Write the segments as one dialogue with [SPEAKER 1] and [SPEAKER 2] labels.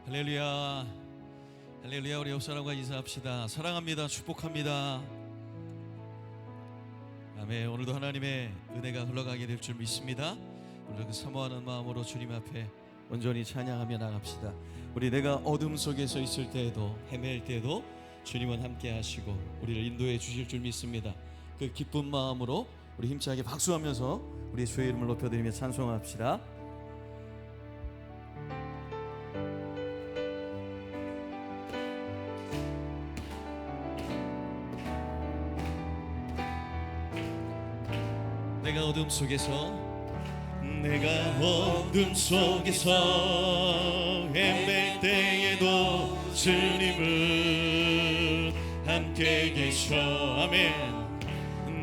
[SPEAKER 1] 할렐루야, 할렐루야. 우리 옆 사람과 인사합시다. 사랑합니다. 축복합니다. 아멘. 오늘도 하나님의 은혜가 흘러가게 될 줄 믿습니다. 오늘 그 사모하는 마음으로 주님 앞에 온전히 찬양하며 나갑시다. 우리 내가 어둠 속에서 있을 때에도, 헤맬 때에도 주님은 함께 하시고 우리를 인도해 주실 줄 믿습니다. 그 기쁜 마음으로 우리 힘차게 박수하면서 우리 주의 이름을 높여드리며 찬송합시다. 내가 어둠 속에서 헤맬 때에도 주님은 함께 계셔. 아멘.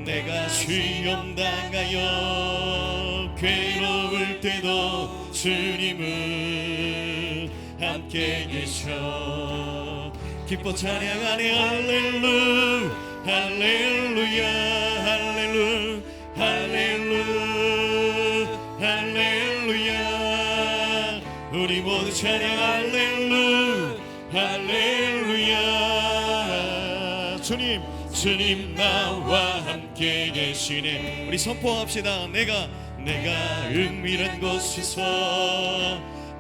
[SPEAKER 1] 내가 시험 당하여 괴로울 때도 주님은 함께 계셔. 기뻐 찬양하네. 할렐루야, 할렐루야, 할렐루야, 할렐루야, 할렐루야. 우리 모두 찬양. 할렐루야, 할렐루야. 주님 나와 함께 계시네. 우리 선포합시다. 내가 은밀한 곳에서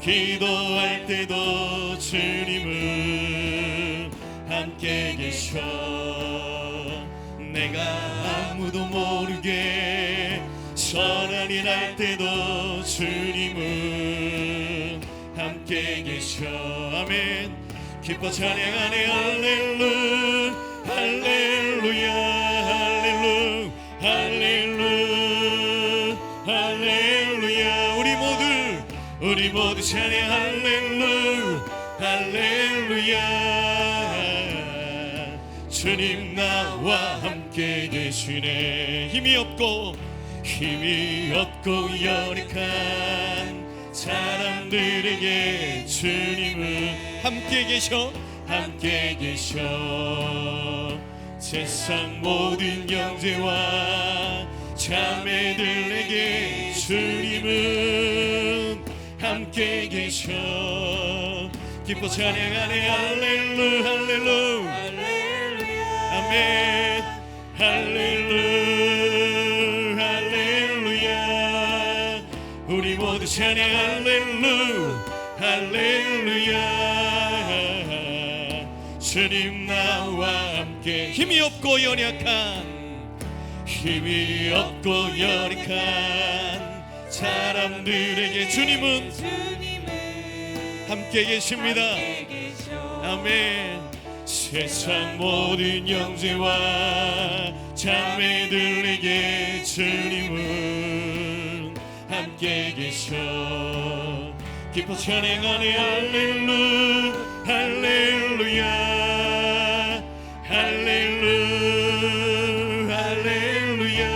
[SPEAKER 1] 기도할 때도 주님은 함께 계셔. 내가 아무도 모르게 선한 일 할 때도 주님은 함께 계셔. 아멘. 기뻐 찬양하네. 할렐루야, 할렐루야, 할렐루야, 할렐루야, 할렐루야. 우리 모두 찬양. 할렐루야, 할렐루야. 주님 나와 함께 계시네. 힘이 없고 연약한 사람들에게 주님은 함께 계셔. 세상 모든 형제와 자매들에게 주님은 함께 계셔. 기뻐 찬양하네. 할렐루야, 할렐루야, 아멘. 할렐루야, 할렐루야. 우리 모두 찬양. 할렐루야, 할렐루야. 주님 나와 함께. 힘이 없고 연약한 사람들에게 주님은 함께 계십니다. 아멘. 세상 모든 형제와 자매들에게 주님은 함께 계셔. 기뻐 찬양하네. 할렐루야, 할렐루야, 할렐루야, 할렐루야.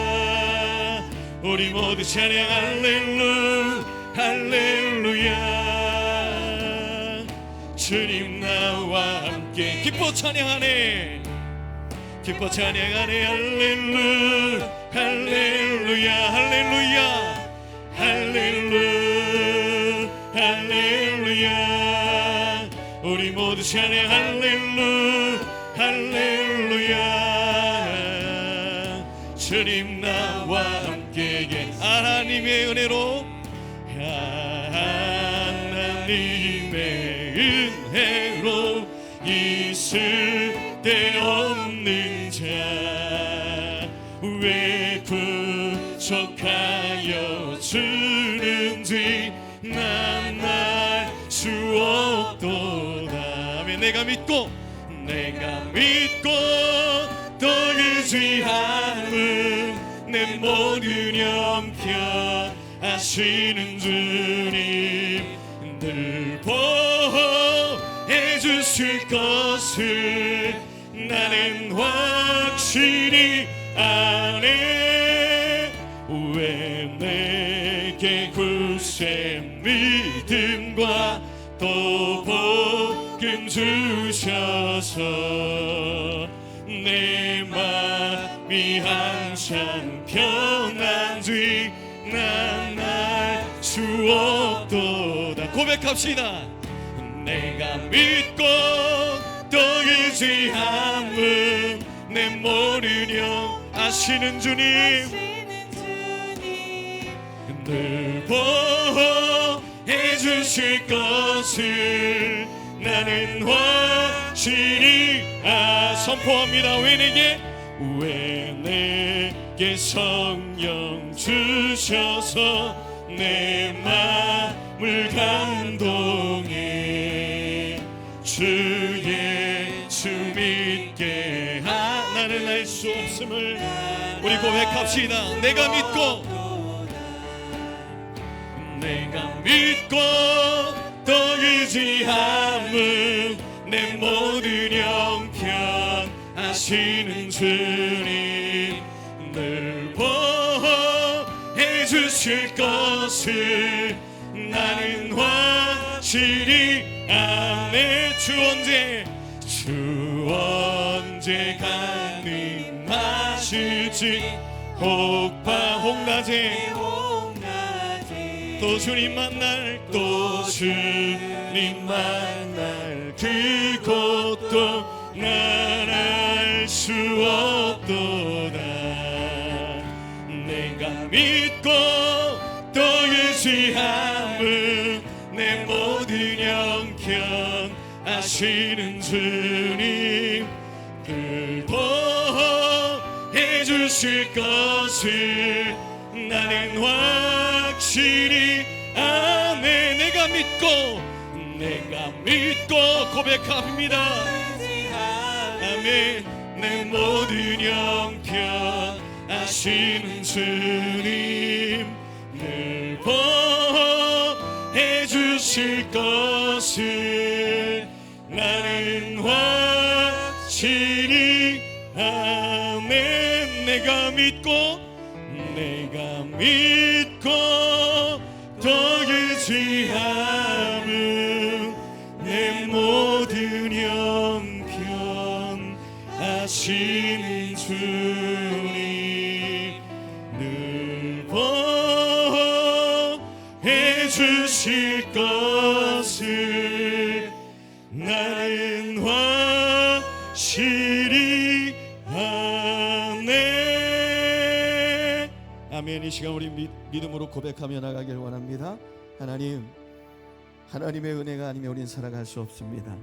[SPEAKER 1] 우리 모두 찬양. 할렐루야, 할렐루야. 주님 나와 함께. 기뻐 찬양하네. 할렐루야, 할렐루야, 할렐루야, 할렐루야, 할렐루야. 우리 모두 찬양. 할렐루야, 할렐루야. 주님 나와 함께 계시. 하나님의 은혜로 있을 데 없는 자 왜 구속하여 주는지 난 알 수 없도다. 내가 믿고 또 의지함은 내 모든 형편 하시는 주님 늘 보호해 주실 것을 나는 확실히 아네. 왜 내게 굳센 믿음과 또 복음 주셔서 내 맘이 항상 편한지 난 알 수 없도다. 고백합시다. 내가 믿고 또 의지함은 내 모든 영 아시는 주님 늘 보호해 주실 것을 나는 확실히 선포합니다. 왜 내게 성령 주셔서 내 마음을 감동해 주 예수 믿게 나는 알 수 없음을 우리 고백합시다. 내가 믿고 또 의지함은 내 모든 형편 아시는 주님 늘 보호해 주실 것을 나는 확실히 아네. 주 언제 가능하실지 홍낮에 또 주님 만날 그것도 난 알 수 없도다. 내가 믿고 또 의지함은 내 모든 형편 아시는 주님 늘 보호해 주실 것을 나는 확실히 아멘. 내가 믿고 고백합니다. 아멘. 내 모든 형편 아시는 주님 늘 보호해 주실 것을 나는 확실히 아멘. 내가 믿고 또 의지함은 내 모든 형편 아시는 주님 늘 보호해 주실 것을 나는 확실히 아네. 아멘. 이 시간 우리 믿음으로 고백하며 나가길 원합니다. 하나님의 은혜가 아니면 우리는 살아갈 수 없습니다.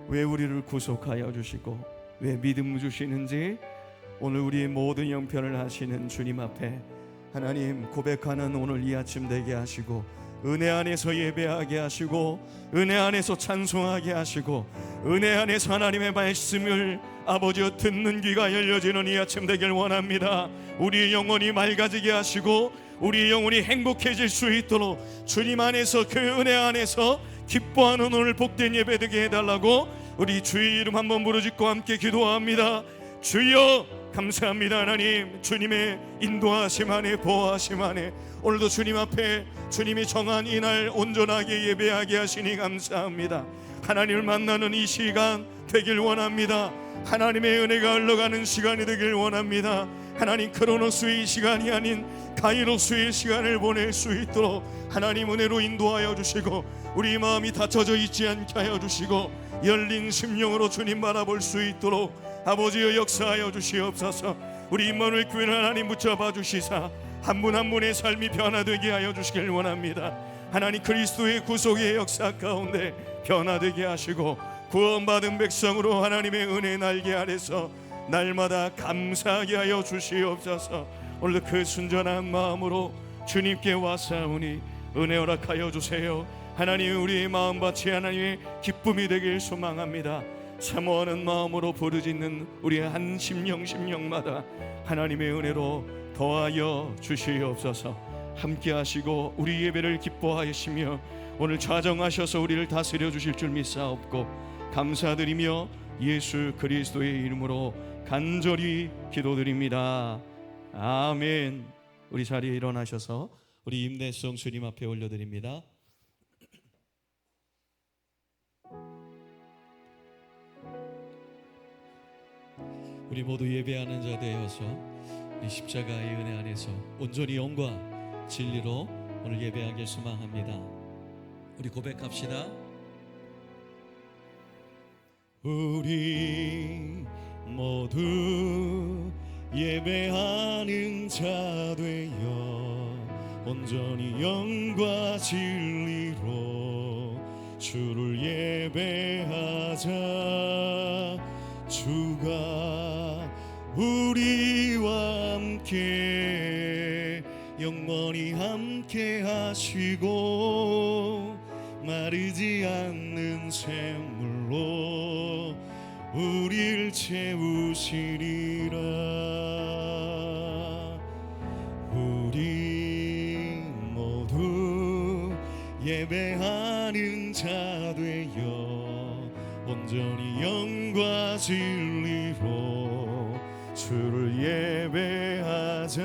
[SPEAKER 1] 왜 우리를 구속하여 주시고 왜 믿음 주시는지 오늘 우리의 모든 형편을 하시는 주님 앞에 하나님 고백하는 오늘 이 아침 되게 하시고 은혜 안에서 예배하게 하시고 은혜 안에서 찬송하게 하시고 은혜 안에서 하나님의 말씀을 아버지여 듣는 귀가 열려지는 이 아침 되길 원합니다. 우리의 영혼이 맑아지게 하시고 우리의 영혼이 행복해질 수 있도록 주님 안에서 그 은혜 안에서 기뻐하는 오늘 복된 예배 되게 해달라고 우리 주의 이름 한번 부르짖고 함께 기도합니다. 주여 감사합니다. 하나님 주님의 인도하심 안에 보호하심 안에 오늘도 주님 앞에 주님이 정한 이날 온전하게 예배하게 하시니 감사합니다. 하나님을 만나는 이 시간 되길 원합니다. 하나님의 은혜가 흘러가는 시간이 되길 원합니다. 하나님 크로노스의 시간이 아닌 가이로스의 시간을 보낼 수 있도록 하나님 은혜로 인도하여 주시고 우리 마음이 닫혀져 있지 않게 하여 주시고 열린 심령으로 주님 바라볼 수 있도록 아버지여 역사하여 주시옵소서. 우리 임마누엘 교회는 하나님 붙잡아 주시사 한 분 한 분의 삶이 변화되게 하여 주시길 원합니다. 하나님 그리스도의 구속의 역사 가운데 변화되게 하시고 구원받은 백성으로 하나님의 은혜 날개 아래서 날마다 감사하게 하여 주시옵소서. 오늘 그 순전한 마음으로 주님께 와사오니 은혜 허락하여 주세요. 하나님 우리의 마음밭이 하나님의 기쁨이 되길 소망합니다. 사모하는 마음으로 부르짖는 우리의 한 심령마다 하나님의 은혜로 더하여 주시옵소서. 함께 하시고 우리 예배를 기뻐하시며 오늘 좌정하셔서 우리를 다스려 주실 줄 믿사옵고 감사드리며 예수 그리스도의 이름으로 간절히 기도드립니다. 아멘. 우리 자리에 일어나셔서 우리 임대송 주님 앞에 올려드립니다. 우리 모두 예배하는 자 되어서 이 십자가의 은혜 안에서 온전히 영과 진리로 오늘 예배하길 소망합니다. 우리 고백합시다. 우리 모두 예배하는 자 되어 온전히 영과 진리로 주를 예배하자. 주가 우리와 함께 영원히 함께 하시고 마르지 않는 샘물로 우릴 채우시리라. 우리 모두 예배하는 자 되어 온전히 영과 진리로 주를 예배하자.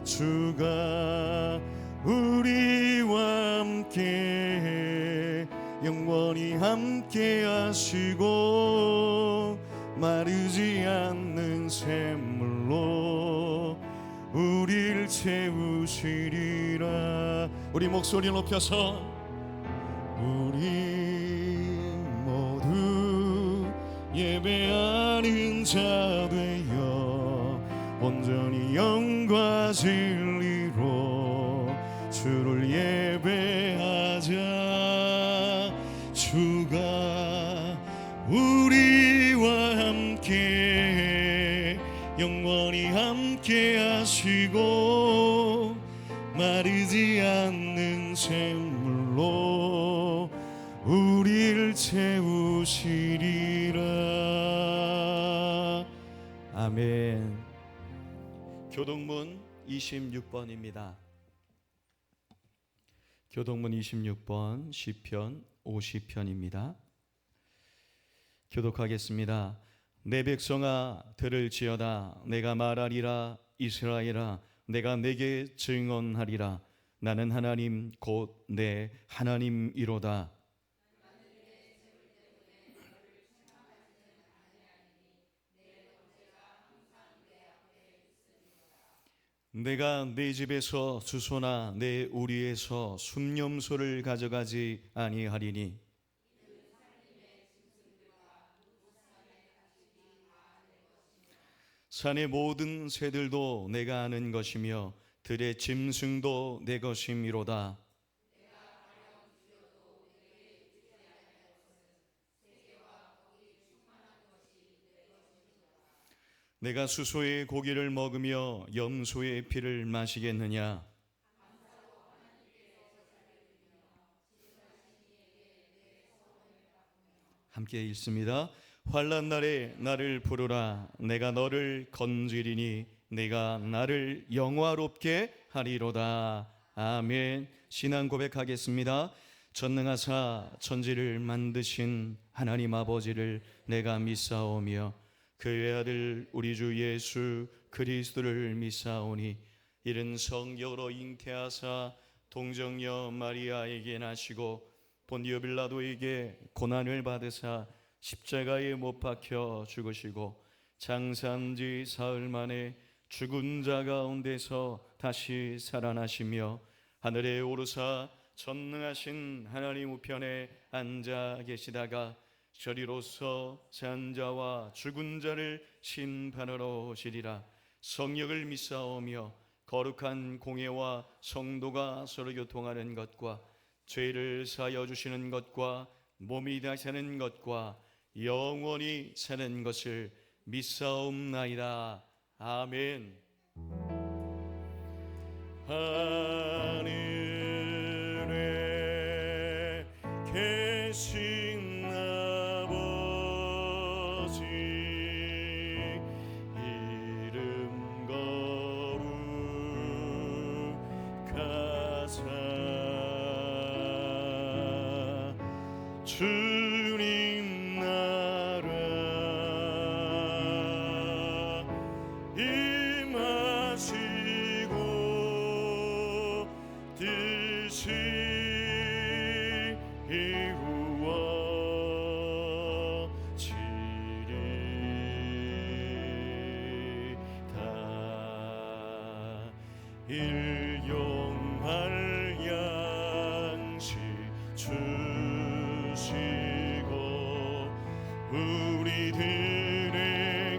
[SPEAKER 1] 주가 우리와 함께 영원히 함께 하시고 마르지 않는 샘물로 우릴 채우시리라. 우리 목소리 높여서 우리 모두 예배하는 자 되어 온전히 영과 진리로 주를 예배하자. 주가 우리와 함께 영원히 함께 하시고 마르지 않는 샘물로 우리를 채우시리라. 아멘. 교동문 26번입니다. 교동문 26번 시편 50편입니다. 교독하겠습니다. 내 백성아 들을지어다. 내가 말하리라. 이스라엘아 내가 내게 증언하리라. 나는 하나님 곧 내 하나님이로다. 내가 내 집에서 주소나 내 우리에서 숫념소를 가져가지 아니하리니 산의 모든 새들도 내가 아는 것이며 들의 짐승도 내 것이미로다. 내가 수소의 고기를 먹으며 염소의 피를 마시겠느냐? 함께 읽습니다. 환난 날에 나를 부르라. 내가 너를 건지리니 내가 나를 영화롭게 하리로다. 아멘. 신앙 고백하겠습니다. 전능하사 천지를 만드신 하나님 아버지를 내가 믿사오며 그의 아들 우리 주 예수 그리스도를 믿사오니 이른 성령으로 잉태하사 동정녀 마리아에게 나시고 본디오 빌라도에게 고난을 받으사 십자가에 못 박혀 죽으시고 장사한 지 사흘 만에 죽은 자 가운데서 다시 살아나시며 하늘에 오르사 전능하신 하나님 우편에 앉아 계시다가 저리로서 산 자와 죽은 자를 심판하러 오시리라. 성령을 믿사오며 거룩한 공예와 성도가 서로 교통하는 것과 죄를 사하여 주시는 것과 몸이 다시 사는 것과 영원히 사는 것을 믿사옵나이다. 아멘. 하늘에 계신 주님 나라 임하시고 뜻이 이루어지리다. 일용할 양식 주시고 우리들의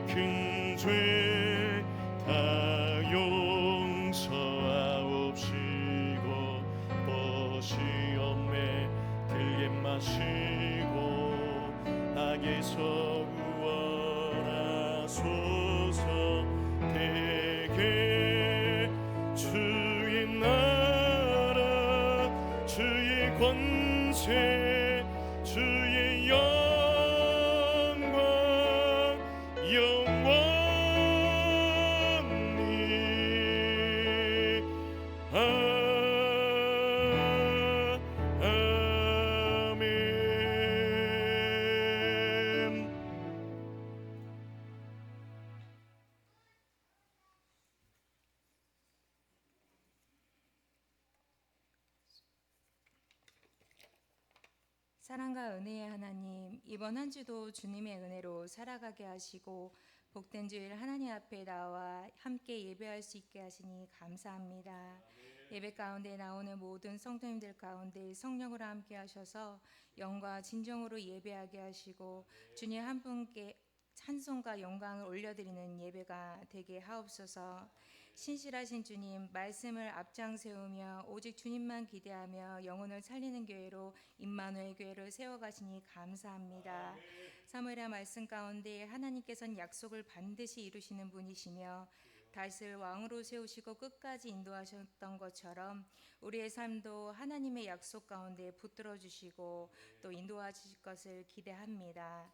[SPEAKER 1] 큰 죄 다 용서하옵시고 벗이 엄매 들게 마시고 악에서 구원하소서. 대개 주의 나라 주의 권세 주의 영광 영원히 아멘.
[SPEAKER 2] 사랑과 은혜의 하나님, 이번 한 주도 주님의 은혜로 살아가게 하시고 복된 주일 하나님 앞에 나와 함께 예배할 수 있게 하시니 감사합니다. 예배 가운데 나오는 모든 성도님들 가운데 성령으로 함께 하셔서 영과 진정으로 예배하게 하시고 주님 한 분께 찬송과 영광을 올려드리는 예배가 되게 하옵소서. 신실하신 주님, 말씀을 앞장 세우며 오직 주님만 기대하며 영혼을 살리는 교회로 임마누엘 교회를 세워가시니 감사합니다. 사무엘의 말씀 가운데 하나님께서는 약속을 반드시 이루시는 분이시며 다윗을 왕으로 세우시고 끝까지 인도하셨던 것처럼 우리의 삶도 하나님의 약속 가운데 붙들어 주시고 또 인도하실 것을 기대합니다.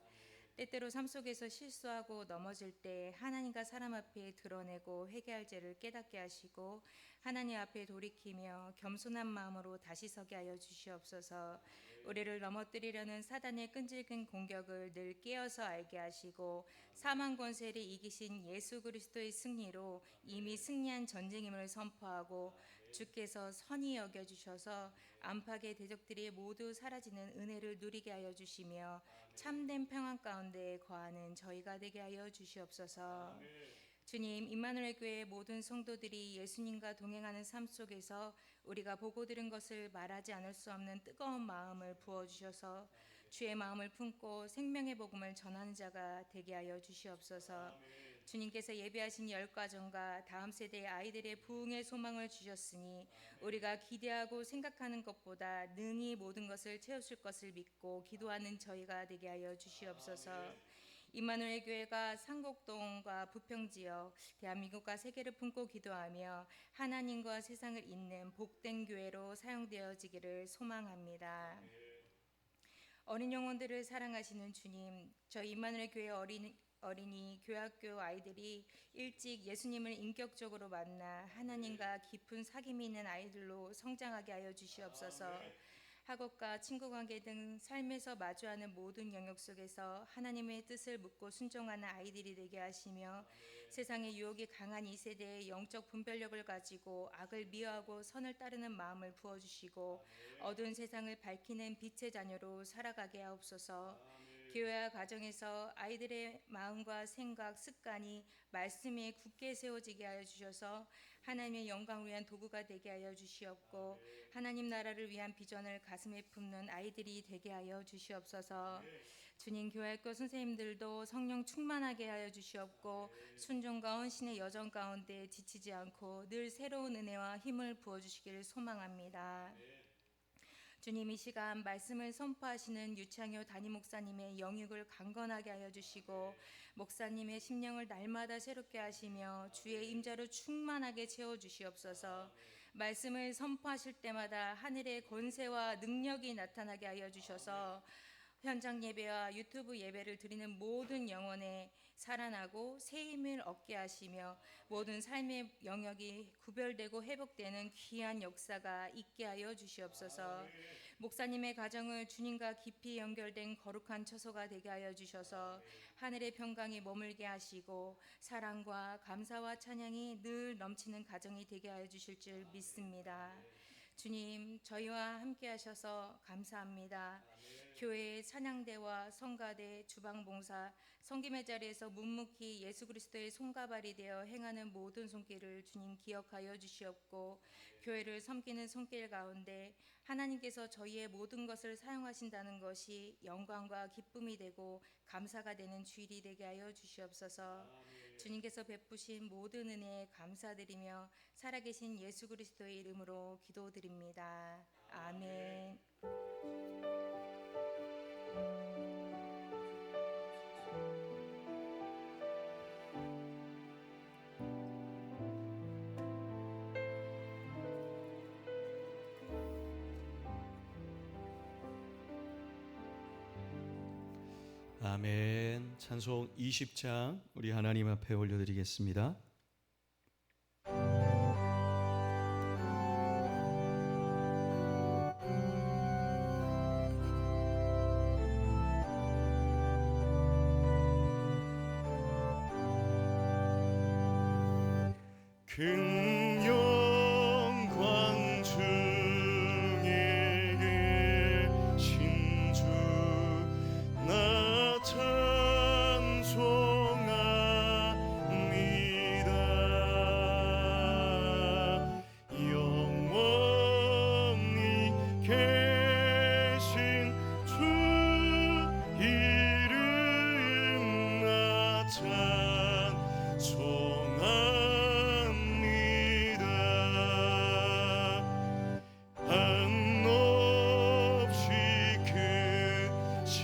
[SPEAKER 2] 때때로 삶 속에서 실수하고 넘어질 때 하나님과 사람 앞에 드러내고 회개할 죄를 깨닫게 하시고 하나님 앞에 돌이키며 겸손한 마음으로 다시 서게 하여 주시옵소서. 우리를 넘어뜨리려는 사단의 끈질긴 공격을 늘 깨어서 알게 하시고 사망 권세를 이기신 예수 그리스도의 승리로 이미 승리한 전쟁임을 선포하고 주께서 선히 여겨주셔서 안팎의 대적들이 모두 사라지는 은혜를 누리게 하여 주시며 참된 평안 가운데 거하는 저희가 되게 하여 주시옵소서. 주님, 임마누엘 교회의 모든 성도들이 예수님과 동행하는 삶 속에서 우리가 보고 들은 것을 말하지 않을 수 없는 뜨거운 마음을 부어주셔서 주의 마음을 품고 생명의 복음을 전하는 자가 되게 하여 주시옵소서. 주님께서 예비하신 열 가정과 다음 세대의 아이들의 부흥의 소망을 주셨으니 우리가 기대하고 생각하는 것보다 능히 모든 것을 채우실 것을 믿고 기도하는 저희가 되게 하여 주시옵소서. 임마누엘 교회가 상곡동과 부평지역, 대한민국과 세계를 품고 기도하며 하나님과 세상을 잇는 복된 교회로 사용되어지기를 소망합니다. 어린 영혼들을 사랑하시는 주님, 저희 임마누엘 교회 어린이 교학교 아이들이 일찍 예수님을 인격적으로 만나 하나님과 깊은 사귐이 있는 아이들로 성장하게 하여 주시옵소서. 학업과 친구 관계 등 삶에서 마주하는 모든 영역 속에서 하나님의 뜻을 묻고 순종하는 아이들이 되게 하시며 세상의 유혹이 강한 이 세대의 영적 분별력을 가지고 악을 미워하고 선을 따르는 마음을 부어주시고 어두운 세상을 밝히는 빛의 자녀로 살아가게 하옵소서. 교회와 가정에서 아이들의 마음과 생각, 습관이 말씀에 굳게 세워지게 하여 주셔서 하나님의 영광을 위한 도구가 되게 하여 주시옵고 하나님 나라를 위한 비전을 가슴에 품는 아이들이 되게 하여 주시옵소서. 주님, 교회학교 선생님들도 성령 충만하게 하여 주시옵고 순종과 헌신의 여정 가운데 지치지 않고 늘 새로운 은혜와 힘을 부어주시기를 소망합니다. 주님, 이 시간 말씀을 선포하시는 유창효 담임 목사님의 영육을 강건하게 하여 주시고 목사님의 심령을 날마다 새롭게 하시며 주의 임자로 충만하게 채워 주시옵소서. 말씀을 선포하실 때마다 하늘의 권세와 능력이 나타나게 하여 주셔서 현장 예배와 유튜브 예배를 드리는 모든 영혼에 살아나고 새 힘을 얻게 하시며 모든 삶의 영역이 구별되고 회복되는 귀한 역사가 있게 하여 주시옵소서. 목사님의 가정을 주님과 깊이 연결된 거룩한 처소가 되게 하여 주셔서 하늘의 평강이 머물게 하시고 사랑과 감사와 찬양이 늘 넘치는 가정이 되게 하여 주실 줄 믿습니다. 주님, 저희와 함께 하셔서 감사합니다. 교회의 찬양대와 성가대, 주방봉사, 섬김의 자리에서 묵묵히 예수 그리스도의 손과 발이 되어 행하는 모든 손길을 주님 기억하여 주시옵고, 교회를 섬기는 손길 가운데 하나님께서 저희의 모든 것을 사용하신다는 것이 영광과 기쁨이 되고 감사가 되는 주일이 되게 하여 주시옵소서. 주님께서 베푸신 모든 은혜에 감사드리며 살아계신 예수 그리스도의 이름으로 기도드립니다. 아멘.
[SPEAKER 1] 아멘. 찬송 20장 우리 하나님 앞에 올려드리겠습니다. 큰 영광 중에 계신 주 나 찬송합니다. 영원히 계신 주 이름 나 찬송합니다. 한없이 크신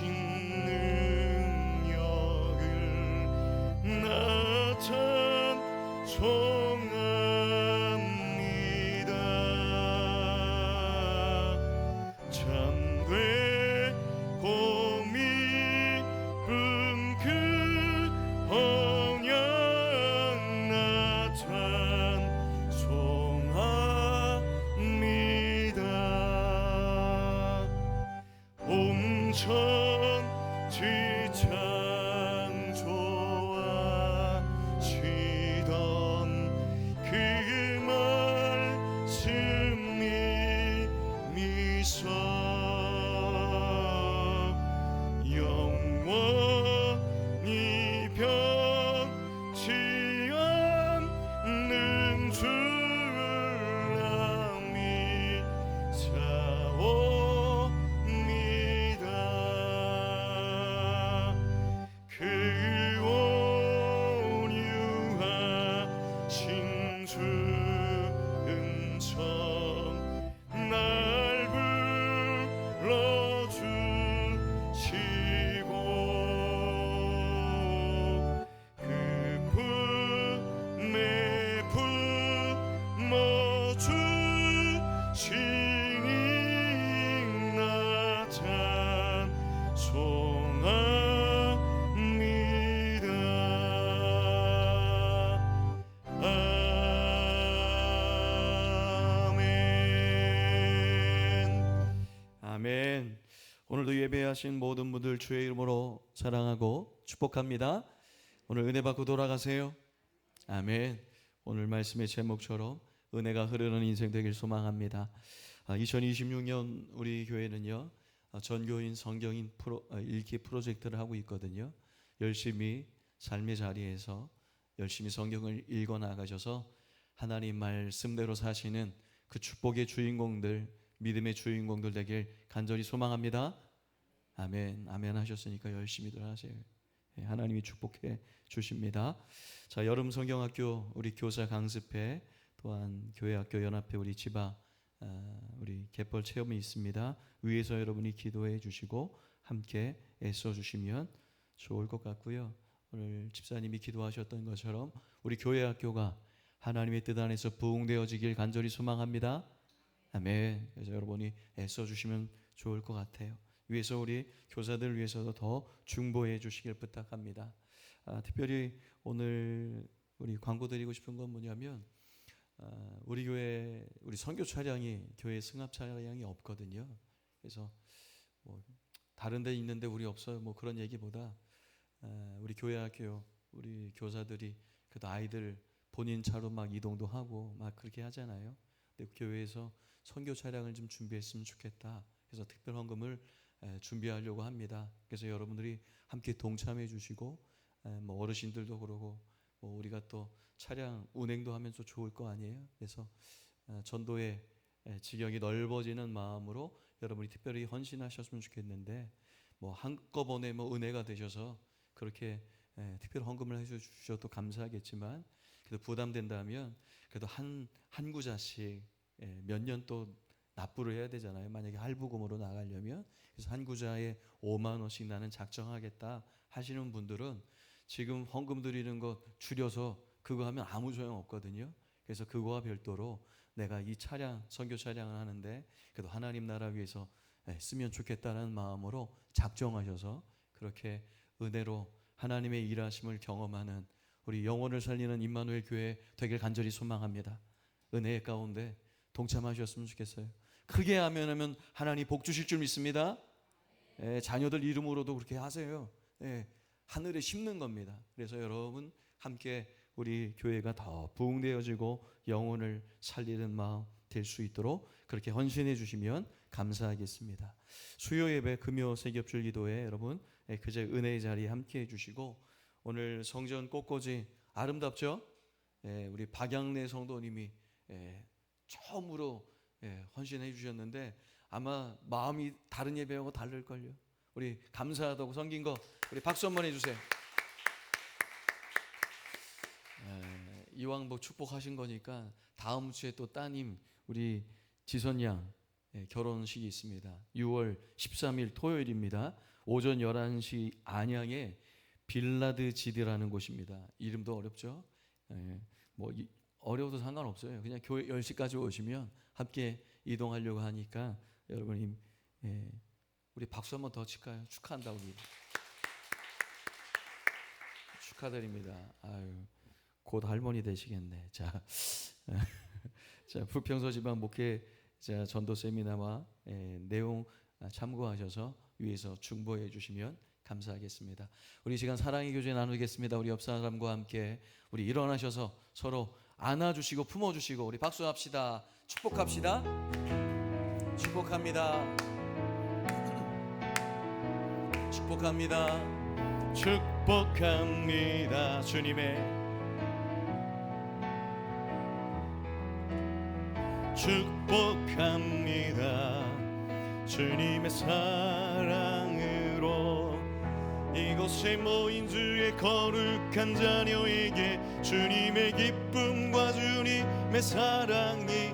[SPEAKER 1] 능력을 나 찬송합니다. 참되 고미분 그 언약 나 찬송합니다. 온천지 창조하시던 그 말씀이 미소 영원히 변치 않는 줄 믿사옵니다. 그 온유하신 주 은총 날 불러주시고 그 품에 품어주시니 나 찬송합니다. 아멘. 오늘도 예배하신 모든 분들 주의 이름으로 사랑하고 축복합니다. 오늘 은혜 받고 돌아가세요. 아멘. 오늘 말씀의 제목처럼 은혜가 흐르는 인생 되길 소망합니다. 2026년 우리 교회는요 전교인 성경인 읽기 프로젝트를 하고 있거든요. 열심히 삶의 자리에서 열심히 성경을 읽어 나가셔서 하나님 말씀대로 사시는 그 축복의 주인공들, 믿음의 주인공들 되길 간절히 소망합니다. 아멘. 아멘 하셨으니까 열심히들 하세요. 하나님이 축복해 주십니다. 자, 여름 성경학교 우리 교사 강습회, 또한 교회학교 연합회 우리 지바 우리 갯벌 체험이 있습니다. 위에서 여러분이 기도해 주시고 함께 애써 주시면 좋을 것 같고요. 오늘 집사님이 기도하셨던 것처럼 우리 교회학교가 하나님의 뜻 안에서 부흥되어지길 간절히 소망합니다. 아멘. 그래서 여러분이 애써 주시면 좋을 것 같아요. 위에서 우리 교사들 위해서도 더 중보해 주시길 부탁합니다. 특별히 오늘 우리 광고 드리고 싶은 건 뭐냐면 우리 교회 우리 선교 차량이 교회 승합 차량이 없거든요. 그래서 뭐 다른 데 있는데 우리 없어요. 뭐 그런 얘기보다 우리 교회 학교 우리 교사들이 그래도 아이들 본인 차로 막 이동도 하고 막 그렇게 하잖아요. 근데 교회에서 선교 차량을 좀 준비했으면 좋겠다. 그래서 특별 헌금을 준비하려고 합니다. 그래서 여러분들이 함께 동참해 주시고 뭐 어르신들도 그러고 뭐 우리가 또 차량 운행도 하면서 좋을 거 아니에요. 그래서 전도의 지경이 넓어지는 마음으로 여러분이 특별히 헌신하셨으면 좋겠는데 뭐 한꺼번에 뭐 은혜가 되셔서 그렇게 특별 헌금을 해주셔도 감사하겠지만 그래도 부담된다면 그래도 한 구자씩 몇 년 또 납부를 해야 되잖아요. 만약에 할부금으로 나가려면. 그래서 한 구자에 5만 원씩 나는 작정하겠다 하시는 분들은 지금 헌금 드리는 거 줄여서 그거 하면 아무 소용 없거든요. 그래서 그거와 별도로 내가 이 차량 선교 차량을 하는데 그래도 하나님 나라 위해서 쓰면 좋겠다는 마음으로 작정하셔서 그렇게 은혜로 하나님의 일하심을 경험하는 우리 영혼을 살리는 임마누엘 교회 되길 간절히 소망합니다. 은혜의 가운데 동참하셨으면 좋겠어요. 크게 하면 하나님 복 주실 줄 믿습니다. 자녀들 이름으로도 그렇게 하세요. 하늘에 심는 겁니다. 그래서 여러분 함께 우리 교회가 더 부흥되어지고 영혼을 살리는 마음 될 수 있도록 그렇게 헌신해 주시면 감사하겠습니다. 수요 예배 금요 세겹줄 기도회 여러분 그제 은혜의 자리에 함께 해주시고 오늘 성전 꽃꽂이 아름답죠? 우리 박양래 성도님이 처음으로 헌신해 주셨는데 아마 마음이 다른 예배하고 다를걸요. 우리 감사하다고 섬긴 거 우리 박수 한번 해주세요. 이왕 뭐 축복하신 거니까 다음 주에 또 따님 우리 지선 양 결혼식이 있습니다. 6월 13일 토요일입니다. 오전 11시 안양에 빌라드 지드라는 곳입니다. 이름도 어렵죠? 뭐 어려워도 상관없어요. 그냥 교회 10시까지 오시면 함께 이동하려고 하니까 여러분 우리 박수 한번 더 칠까요? 축하한다고. 축하드립니다. 아유, 곧 할머니 되시겠네. 자, 부평서 지방 목회자 전도 세미나와 내용 참고하셔서 위에서 중보해 주시면 감사하겠습니다. 우리 시간 사랑의 교제 나누겠습니다. 우리 옆 사람과 함께 우리 일어나셔서 서로 안아주시고 품어주시고 우리 박수합시다. 축복합시다. 축복합니다. 축복합니다. 축복합니다. 축복합니다. 주님의 사랑으로 이곳에 모인 주의 거룩한 자녀에게 주님의 기쁨과 주님의 사랑이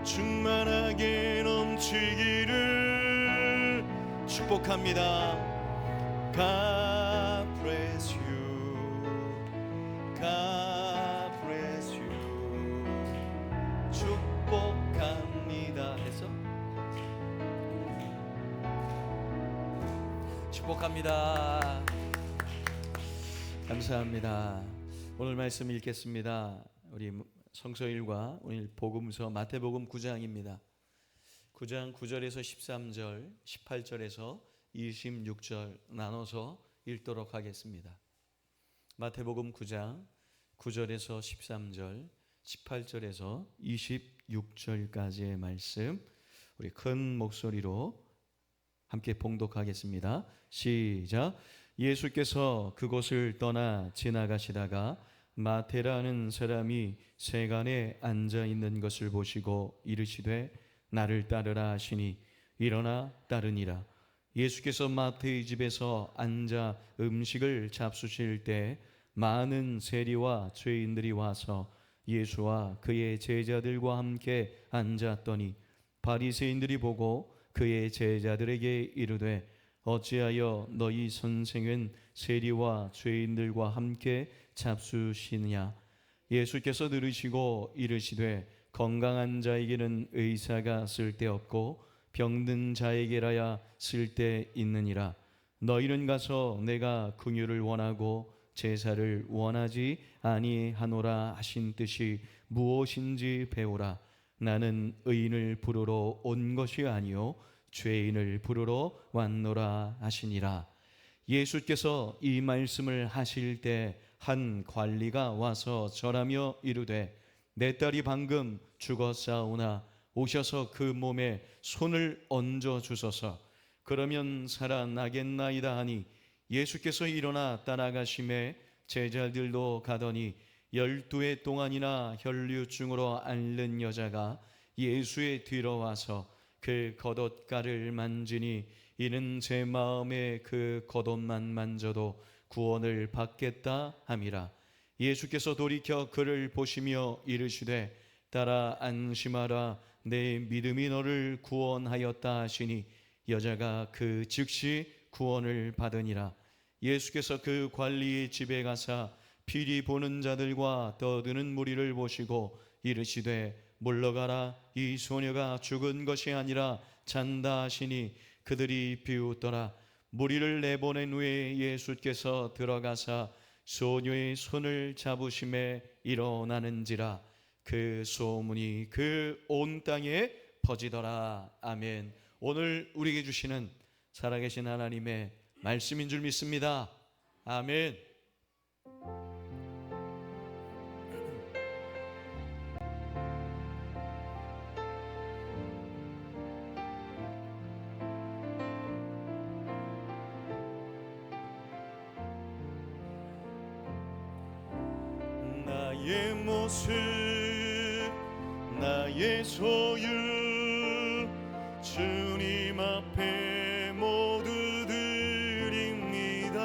[SPEAKER 1] 충만하게 넘치기를 축복합니다. God bless you. God bless you. 축복합니다 해서 축복합니다. 감사합니다. 오늘 말씀 읽겠습니다. 우리 성서일과 오늘 복음서 마태복음 9장입니다. 9장 9절에서 13절, 18절에서 26절 나눠서 읽도록 하겠습니다. 마태복음 9장 9절에서 13절, 18절에서 26절까지의 말씀 우리 큰 목소리로 함께 봉독하겠습니다. 시작. 예수께서 그곳을 떠나 지나가시다가 마태라는 사람이 세간에 앉아 있는 것을 보시고 이르시되 나를 따르라 하시니 일어나 따르니라. 예수께서 마태의 집에서 앉아 음식을 잡수실 때 많은 세리와 죄인들이 와서 예수와 그의 제자들과 함께 앉았더니 바리새인들이 보고 그의 제자들에게 이르되 어찌하여 너희 선생은 세리와 죄인들과 함께 잡수시느냐. 예수께서 들으시고 이르시되 건강한 자에게는 의사가 쓸데없고 병든 자에게라야 쓸데있느니라. 너희는 가서 내가 긍휼을 원하고 제사를 원하지 아니하노라 하신 뜻이 무엇인지 배우라. 나는 의인을 부르러 온 것이 아니요 죄인을 부르러 왔노라 하시니라. 예수께서 이 말씀을 하실 때 한 관리가 와서 절하며 이르되 내 딸이 방금 죽었사오나 오셔서 그 몸에 손을 얹어 주소서. 그러면 살아나겠나이다 하니 예수께서 일어나 따라가심에 제자들도 가더니 12해 동안이나 혈류증으로 앓는 여자가 예수의 뒤로 와서 그 겉옷가를 만지니 이는 제 마음에 그 겉옷만 만져도 구원을 받겠다 함이라. 예수께서 돌이켜 그를 보시며 이르시되 따라 안심하라, 내 믿음이 너를 구원하였다 하시니 여자가 그 즉시 구원을 받으니라. 예수께서 그 관리의 집에 가사 피리 보는 자들과 떠드는 무리를 보시고 이르시되 물러가라, 이 소녀가 죽은 것이 아니라 잔다 하시니 그들이 비웃더라. 무리를 내보낸 후에 예수께서 들어가사 소녀의 손을 잡으심에 일어나는지라. 그 소문이 그 온 땅에 퍼지더라. 아멘. 오늘 우리에게 주시는 살아계신 하나님의 말씀인 줄 믿습니다. 아멘. 나의 모습, 나의 소유, 주님 앞에 모두 드립니다.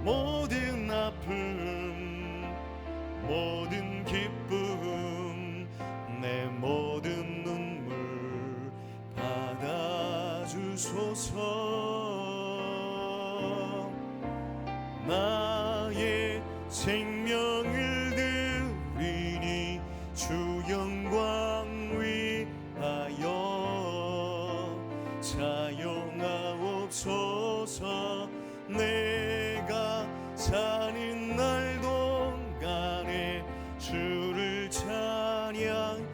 [SPEAKER 1] 모든 아픔, 모든 기쁨, 내 모든 눈물 받아주소서. 나의 생명을 드리니 주 영광 위하여 사용하옵소서. 내가 사는 날 동안에 주를 찬양하며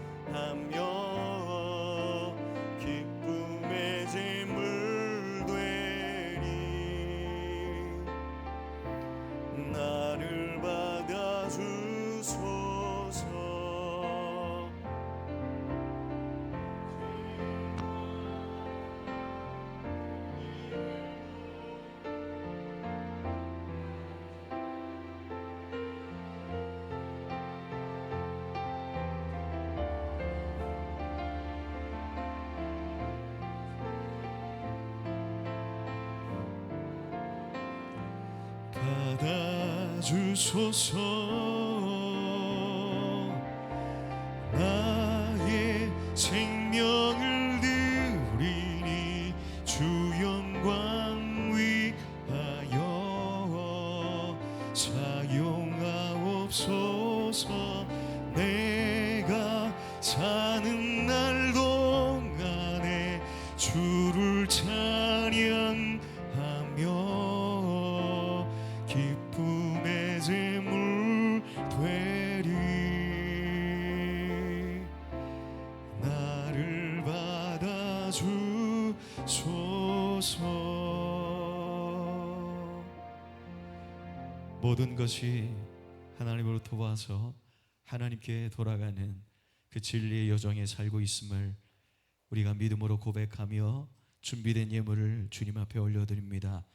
[SPEAKER 1] 기쁨의 제물 되리. 나를 받아주소서. 받아주소서. 나의 생명을 드리니 주 영광 위하여 사용하옵소서. 내가 사는 날 동안에 주를 찬양하며 기쁨의 제물 되리. 나를 받아주소서. 모든 것이 하나님으로부터 와서 하나님께 돌아가는 그 진리의 여정에 살고 있음을 우리가 믿음으로 고백하며 준비된 예물을 주님 앞에 올려드립니다.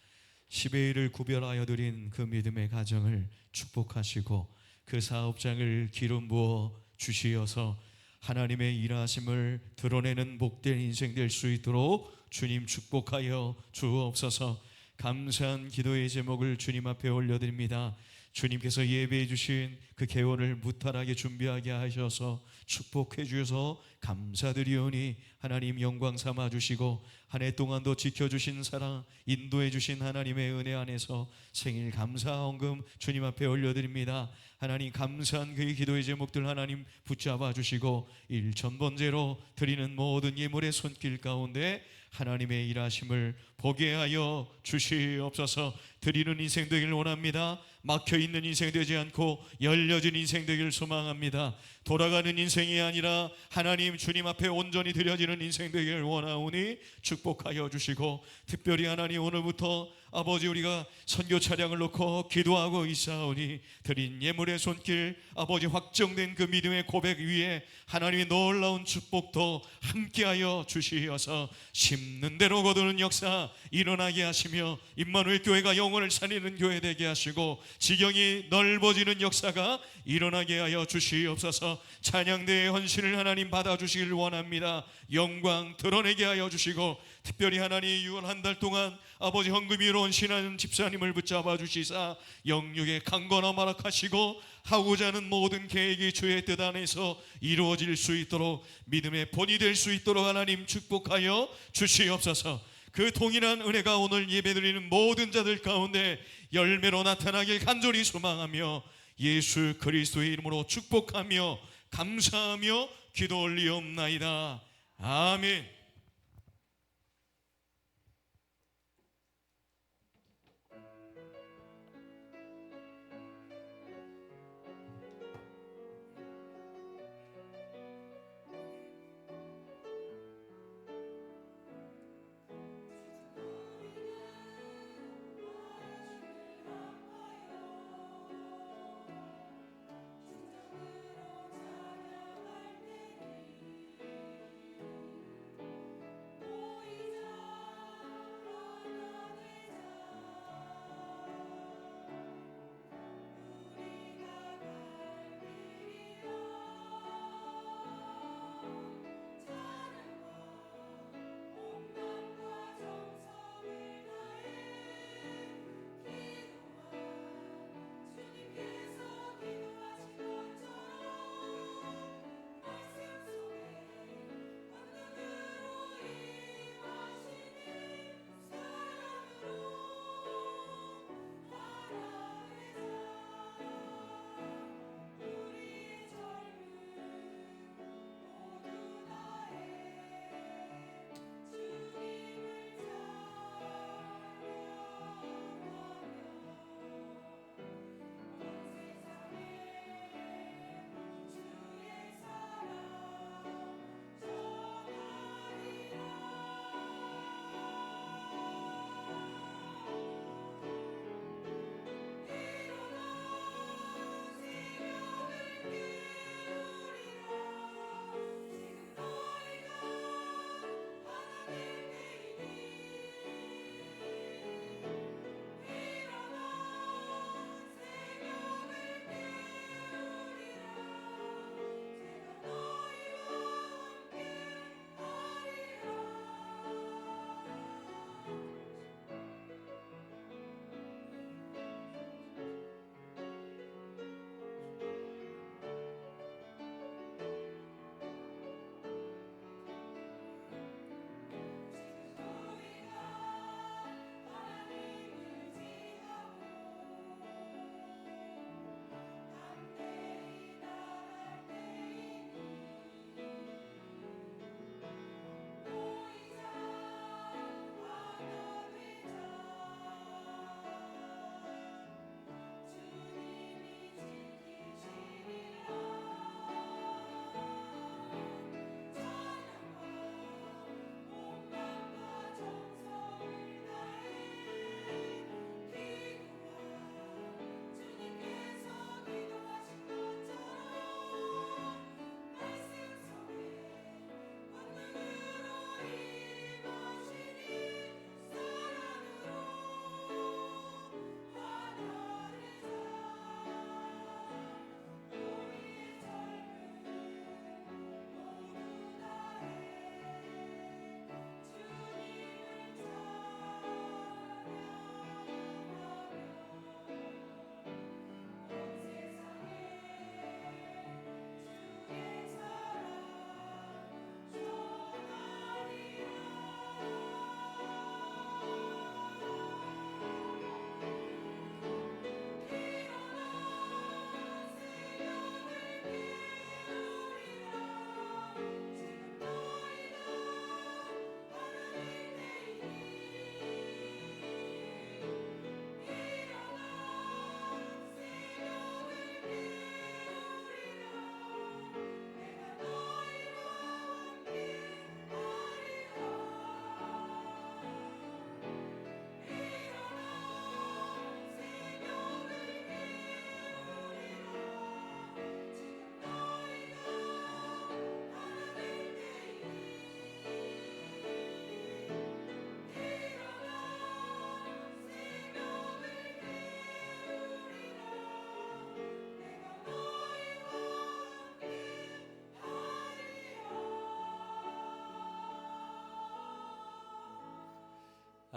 [SPEAKER 1] 10의 1을 구별하여 드린 그 믿음의 가정을 축복하시고 그 사업장을 기름 부어 주시어서 하나님의 일하심을 드러내는 복된 인생 될 수 있도록 주님 축복하여 주옵소서. 감사한 기도의 제목을 주님 앞에 올려드립니다. 주님께서 예배해 주신 그 개원을 무탈하게 준비하게 하셔서 축복해 주셔서 감사드리오니 하나님 영광 삼아 주시고 한 해 동안도 지켜주신 사랑 인도해 주신 하나님의 은혜 안에서 생일 감사 헌금 주님 앞에 올려드립니다. 하나님 감사한 그 기도의 제목들 하나님 붙잡아 주시고 1,000번째로 드리는 모든 예물의 손길 가운데 하나님의 일하심을 보게 하여 주시옵소서. 드리는 인생 되길 원합니다. 막혀있는 인생 되지 않고 열려진 인생 되길 소망합니다. 돌아가는 인생이 아니라 하나님 주님 앞에 온전히 드려지는 인생 되길 원하오니 축복하여 주시고 특별히 하나님 오늘부터 아버지 우리가 선교 차량을 놓고 기도하고 있사오니 드린 예물의 손길 아버지 확정된 그 믿음의 고백 위에 하나님의 놀라운 축복도 함께하여 주시어서 심는 대로 거두는 역사 일어나게 하시며 임마누엘 교회가 영혼을 살리는 교회 되게 하시고 지경이 넓어지는 역사가 일어나게 하여 주시옵소서. 찬양대의 헌신을 하나님 받아주시길 원합니다. 영광 드러내게 하여 주시고 특별히 하나님 6월 한 달 동안 아버지 헌금위로 헌신하는 집사님을 붙잡아 주시사 영육의 강건함 허락하시고 하고자 하는 모든 계획이 주의 뜻 안에서 이루어질 수 있도록 믿음의 본이 될 수 있도록 하나님 축복하여 주시옵소서. 그 동일한 은혜가 오늘 예배드리는 모든 자들 가운데 열매로 나타나길 간절히 소망하며 예수 그리스도의 이름으로 축복하며 감사하며 기도 올리옵나이다. 아멘.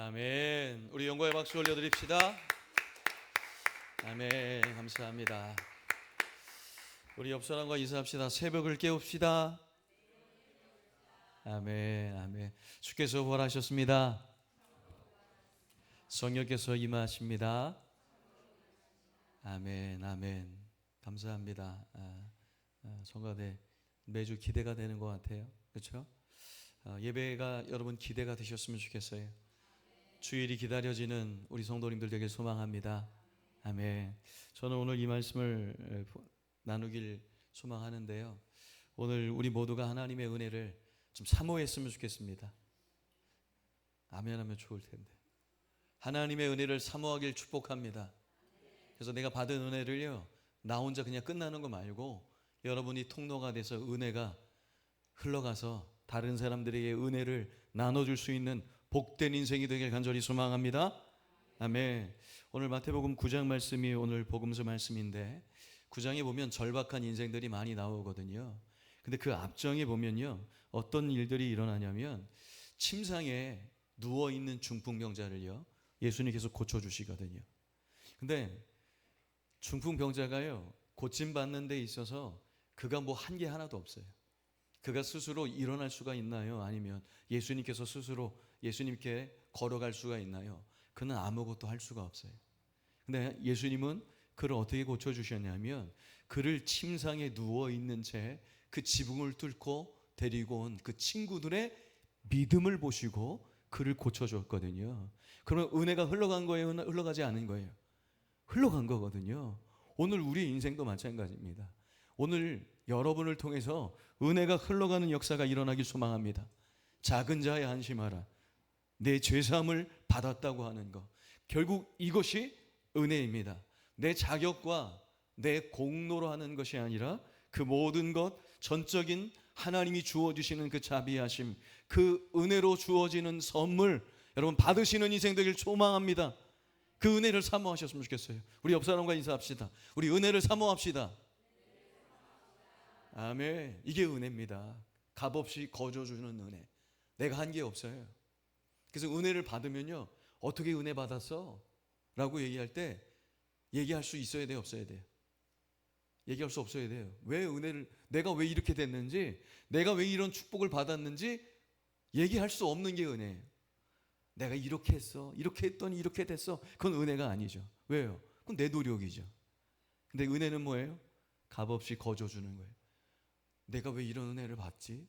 [SPEAKER 1] 아멘. 우리 영광의 박수 올려드립시다. 아멘. 감사합니다. 우리 옆 사람과 인사합시다. 새벽을 깨웁시다. 아멘. 아멘. 주께서 부활하셨습니다. 성령께서 임하십니다. 아멘. 아멘. 감사합니다. 성가대 매주 기대가 되는 것 같아요. 그렇죠? 예배가 여러분 기대가 되셨으면 좋겠어요. 주일이 기다려지는 우리 성도님들 되길 소망합니다. 아멘. 저는 오늘 이 말씀을 나누길 소망하는데요. 오늘 우리 모두가 하나님의 은혜를 좀 사모했으면 좋겠습니다. 아멘 하면 좋을 텐데. 하나님의 은혜를 사모하길 축복합니다. 그래서 내가 받은 은혜를요, 나 혼자 그냥 끝나는 거 말고 여러분이 통로가 돼서 은혜가 흘러가서 다른 사람들에게 은혜를 나눠줄 수 있는 복된 인생이 되길 간절히 소망합니다. 아멘. 오늘 마태복음 9장 말씀이 오늘 복음서 말씀인데 9장에 보면 절박한 인생들이 많이 나오거든요. 근데 그 앞장에 보면요, 어떤 일들이 일어나냐면 침상에 누워있는 중풍병자를요, 예수님께서 고쳐주시거든요. 근데 중풍병자가요, 고침받는 데 있어서 그가 뭐 한 게 하나도 없어요. 그가 스스로 일어날 수가 있나요? 아니면 예수님께서 스스로 예수님께 걸어갈 수가 있나요? 그는 아무것도 할 수가 없어요. 근데 예수님은 그를 어떻게 고쳐주셨냐면 그를 침상에 누워있는 채 그 지붕을 뚫고 데리고 온 그 친구들의 믿음을 보시고 그를 고쳐줬거든요. 그러면 은혜가 흘러간 거예요? 흘러가지 않은 거예요? 흘러간 거거든요. 오늘 우리 인생도 마찬가지입니다. 오늘 여러분을 통해서 은혜가 흘러가는 역사가 일어나길 소망합니다. 작은 자에 안심하라. 내 죄사함을 받았다고 하는 것, 결국 이것이 은혜입니다. 내 자격과 내 공로로 하는 것이 아니라 그 모든 것 전적인 하나님이 주어주시는 그 자비하심, 그 은혜로 주어지는 선물, 여러분 받으시는 인생 되길 소망합니다. 그 은혜를 사모하셨으면 좋겠어요. 우리 옆 사람과 인사합시다. 우리 은혜를 사모합시다. 아멘. 이게 은혜입니다. 값없이 거저주는 은혜. 내가 한 게 없어요. 그래서 은혜를 받으면요, 어떻게 은혜 받았어? 라고 얘기할 때 얘기할 수 있어야 돼요, 없어야 돼요? 얘기할 수 없어야 돼요. 왜 은혜를, 내가 왜 이렇게 됐는지, 내가 왜 이런 축복을 받았는지 얘기할 수 없는 게 은혜예요. 내가 이렇게 했어, 이렇게 했더니 이렇게 됐어. 그건 은혜가 아니죠. 왜요? 그건 내 노력이죠. 근데 은혜는 뭐예요? 값없이 거저주는 거예요. 내가 왜 이런 은혜를 받지?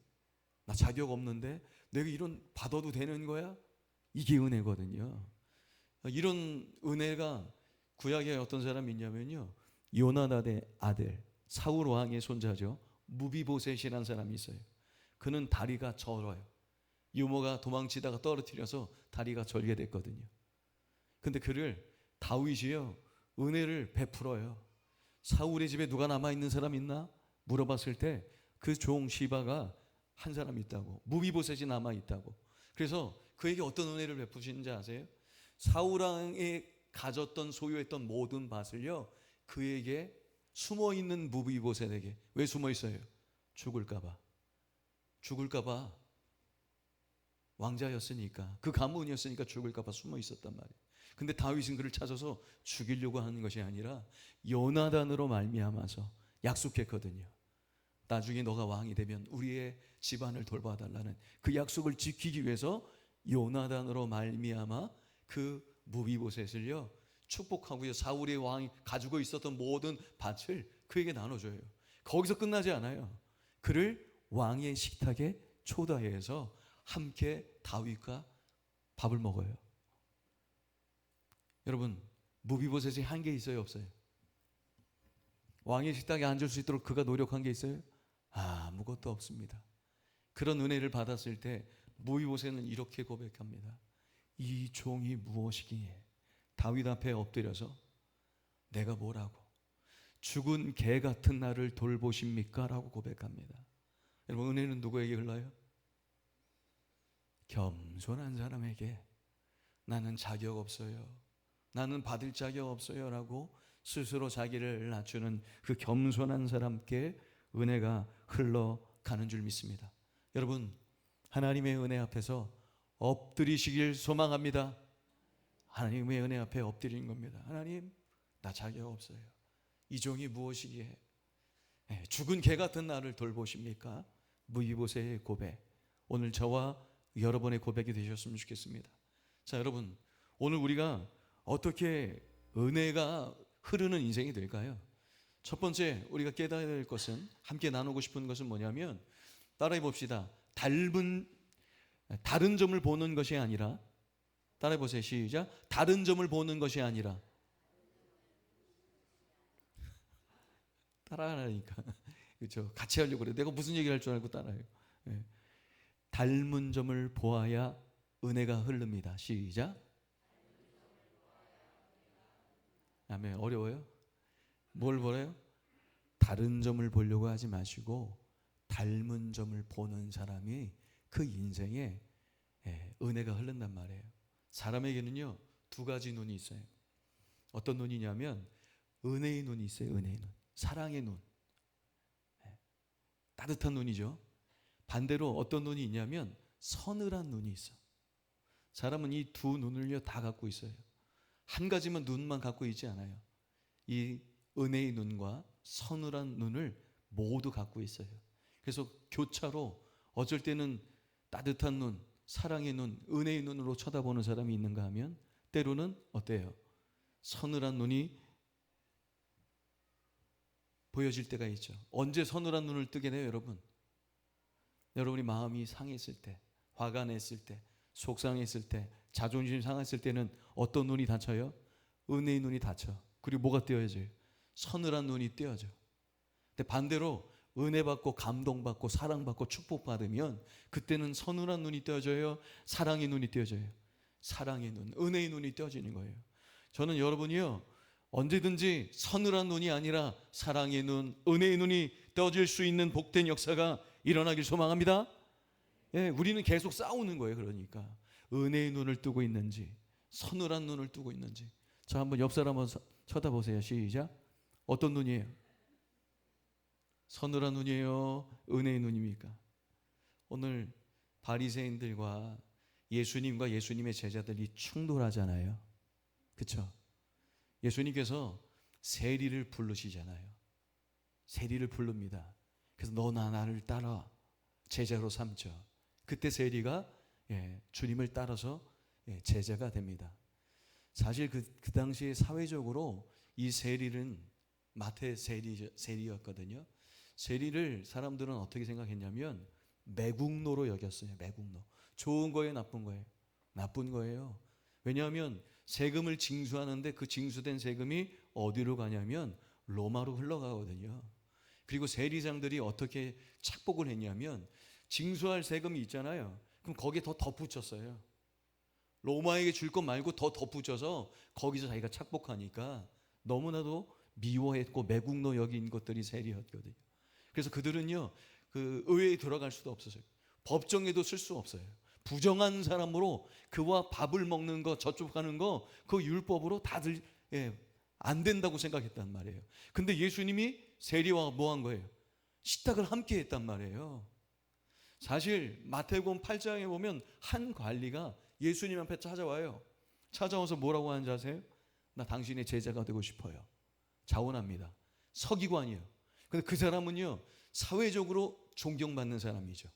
[SPEAKER 1] 나 자격 없는데 내가 이런 받아도 되는 거야? 이게 은혜거든요. 이런 은혜가 구약에 어떤 사람이 있냐면요, 요나단의 아들 사울 왕의 손자죠, 무비보셋이라는 사람이 있어요. 그는 다리가 절어요. 유모가 도망치다가 떨어뜨려서 다리가 절게 됐거든요. 근데 그를 다윗이요, 은혜를 베풀어요. 사울의 집에 누가 남아있는 사람 있나? 물어봤을 때 그 종 시바가 한 사람 있다고, 무비보셋이 남아있다고. 그래서 그에게 어떤 은혜를 베푸시는지 아세요? 사울 왕이 가졌던 소유했던 모든 밭을요, 그에게 숨어있는 무비보셋에게. 왜 숨어있어요? 죽을까봐. 죽을까봐. 왕자였으니까, 그 가문이었으니까 죽을까봐 숨어있었단 말이에요. 근데 다윗은 그를 찾아서 죽이려고 하는 것이 아니라 요나단으로 말미암아서 약속했거든요. 나중에 너가 왕이 되면 우리의 집안을 돌봐달라는 그 약속을 지키기 위해서 요나단으로 말미암아 그 무비보셋을요 축복하고요, 사울의 왕이 가지고 있었던 모든 밭을 그에게 나눠줘요. 거기서 끝나지 않아요. 그를 왕의 식탁에 초대해서 함께 다윗과 밥을 먹어요. 여러분, 무비보셋이 한 게 있어요, 없어요? 왕의 식탁에 앉을 수 있도록 그가 노력한 게 있어요? 아무것도 없습니다. 그런 은혜를 받았을 때 무비보셋은 이렇게 고백합니다. 이 종이 무엇이기에 다윗 앞에 엎드려서 내가 뭐라고 죽은 개 같은 나를 돌보십니까? 라고 고백합니다. 여러분, 은혜는 누구에게 흘러요? 겸손한 사람에게. 나는 자격 없어요, 나는 받을 자격 없어요 라고 스스로 자기를 낮추는 그 겸손한 사람께 은혜가 흘러가는 줄 믿습니다. 여러분, 하나님의 은혜 앞에서 엎드리시길 소망합니다. 하나님의 은혜 앞에 엎드리는 겁니다. 하나님, 나 자격 없어요. 이 종이 무엇이기에 죽은 개 같은 나를 돌보십니까? 무이보세의 고백, 오늘 저와 여러분의 고백이 되셨으면 좋겠습니다. 자, 여러분, 오늘 우리가 어떻게 은혜가 흐르는 인생이 될까요? 첫 번째 우리가 깨달아야 될 것은, 함께 나누고 싶은 것은 뭐냐면, 따라해 봅시다. 다른 점을 보는 것이 아니라, 따라해 보세요. 시작. 다른 점을 보는 것이 아니라. 따라하라니까. 그렇죠? 같이 하려고 그래. 내가 무슨 얘기를 할 줄 알고 따라해요. 네. 닮은 점을 보아야 은혜가 흐릅니다. 시작. 아멘. 어려워요? 뭘 보래요? 다른 점을 보려고 하지 마시고 닮은 점을 보는 사람이 그 인생에 은혜가 흐른단 말이에요. 사람에게는요, 두 가지 눈이 있어요. 어떤 눈이냐면 은혜의 눈이 있어요. 은혜의 눈, 사랑의 눈, 따뜻한 눈이죠. 반대로 어떤 눈이 있냐면 서늘한 눈이 있어. 사람은 이 두 눈을요 다 갖고 있어요. 한 가지만 눈만 갖고 있지 않아요. 이 은혜의 눈과 서늘한 눈을 모두 갖고 있어요. 그래서 교차로 어쩔 때는 따뜻한 눈, 사랑의 눈, 은혜의 눈으로 쳐다보는 사람이 있는가 하면 때로는 어때요? 서늘한 눈이 보여질 때가 있죠. 언제 서늘한 눈을 뜨게 돼요, 여러분? 여러분이 마음이 상했을 때, 화가 냈을 때, 속상했을 때, 자존심 상했을 때는 어떤 눈이 닫혀요? 은혜의 눈이 닫혀. 그리고 뭐가 띄어져요? 서늘한 눈이 띄어져. 근데 반대로 은혜 받고 감동받고 사랑받고 축복받으면 그때는 서늘한 눈이 띄어져요? 사랑의 눈이 띄어져요? 사랑의 눈, 은혜의 눈이 띄어지는 거예요. 저는 여러분이요, 언제든지 서늘한 눈이 아니라 사랑의 눈, 은혜의 눈이 떠질 수 있는 복된 역사가 일어나길 소망합니다. 우리는 계속 싸우는 거예요. 그러니까 은혜의 눈을 뜨고 있는지 서늘한 눈을 뜨고 있는지. 자, 한번 옆 사람 한번 쳐다보세요. 시작. 어떤 눈이에요? 서늘한 눈이에요? 은혜의 눈입니까? 오늘 바리새인들과 예수님과 예수님의 제자들이 충돌하잖아요. 그렇죠? 예수님께서 세리를 부르시잖아요. 세리를 부릅니다. 그래서 너나 나를 따라 제자로 삼죠. 그때 세리가 주님을 따라서 제자가 됩니다. 사실 그 당시에 사회적으로 이 세리는 마태 세리였거든요. 세리를 사람들은 어떻게 생각했냐면 매국노로 여겼어요. 매국노. 좋은 거예요, 나쁜 거예요? 나쁜 거예요. 왜냐하면 세금을 징수하는데 그 징수된 세금이 어디로 가냐면 로마로 흘러가거든요. 그리고 세리장들이 어떻게 착복을 했냐면 징수할 세금이 있잖아요. 그럼 거기에 더 덧붙였어요. 로마에게 줄 것 말고 더 덧붙여서 거기서 자기가 착복하니까 너무나도 미워했고 매국노 여긴 것들이 세리였거든요. 그래서 그들은요, 그 의회에 들어갈 수도 없었어요. 법정에도 쓸 수 없어요. 부정한 사람으로 그와 밥을 먹는 거, 저축하는 거, 그 율법으로 다들 안 된다고 생각했단 말이에요. 근데 예수님이 세리와 뭐 한 거예요? 식탁을 함께 했단 말이에요. 사실 마태복음 8장에 보면 한 관리가 예수님 앞에 찾아와요. 찾아와서 뭐라고 하는지 아세요? 나 당신의 제자가 되고 싶어요. 자원합니다. 서기관이에요. 근데 그 사람은요, 사회적으로 존경받는 사람이죠.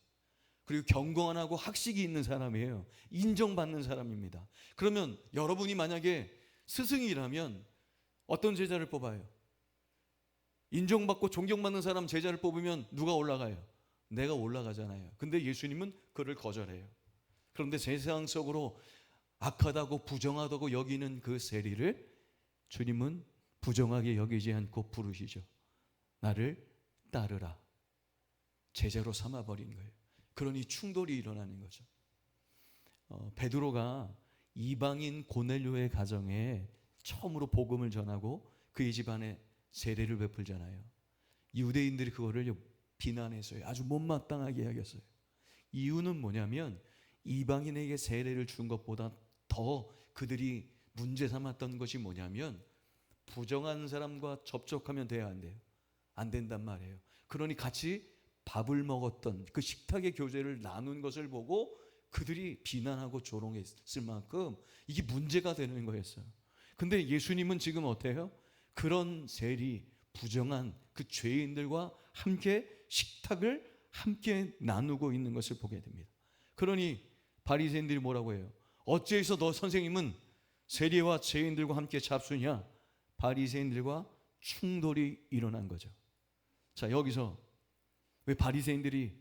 [SPEAKER 1] 그리고 경건하고 학식이 있는 사람이에요. 인정받는 사람입니다. 그러면 여러분이 만약에 스승이라면 어떤 제자를 뽑아요? 인정받고 존경받는 사람 제자를 뽑으면 누가 올라가요? 내가 올라가잖아요. 근데 예수님은 그를 거절해요. 그런데 세상적으로 악하다고 부정하다고 여기는 그 세리를 주님은 부정하게 여기지 않고 부르시죠. 나를 따르라. 제자로 삼아버린 거예요. 그러니 충돌이 일어나는 거죠. 베드로가 이방인 고넬료의 가정에 처음으로 복음을 전하고 그의 집안에 세례를 베풀잖아요. 유대인들이 그거를 비난했어요. 아주 못마땅하게 여겼어요. 이유는 뭐냐면 이방인에게 세례를 준 것보다 더 그들이 문제 삼았던 것이 뭐냐면 부정한 사람과 접촉하면 돼야 안 돼요? 안 된단 말이에요. 그러니 같이 밥을 먹었던 그 식탁의 교제를 나눈 것을 보고 그들이 비난하고 조롱했을 만큼 이게 문제가 되는 거였어요. 근데 예수님은 지금 어때요? 그런 세리, 부정한 그 죄인들과 함께 식탁을 함께 나누고 있는 것을 보게 됩니다. 그러니 바리새인들이 뭐라고 해요? 어째서 너 선생님은 세리와 죄인들과 함께 잡수냐? 바리새인들과 충돌이 일어난 거죠. 자, 여기서 왜 바리새인들이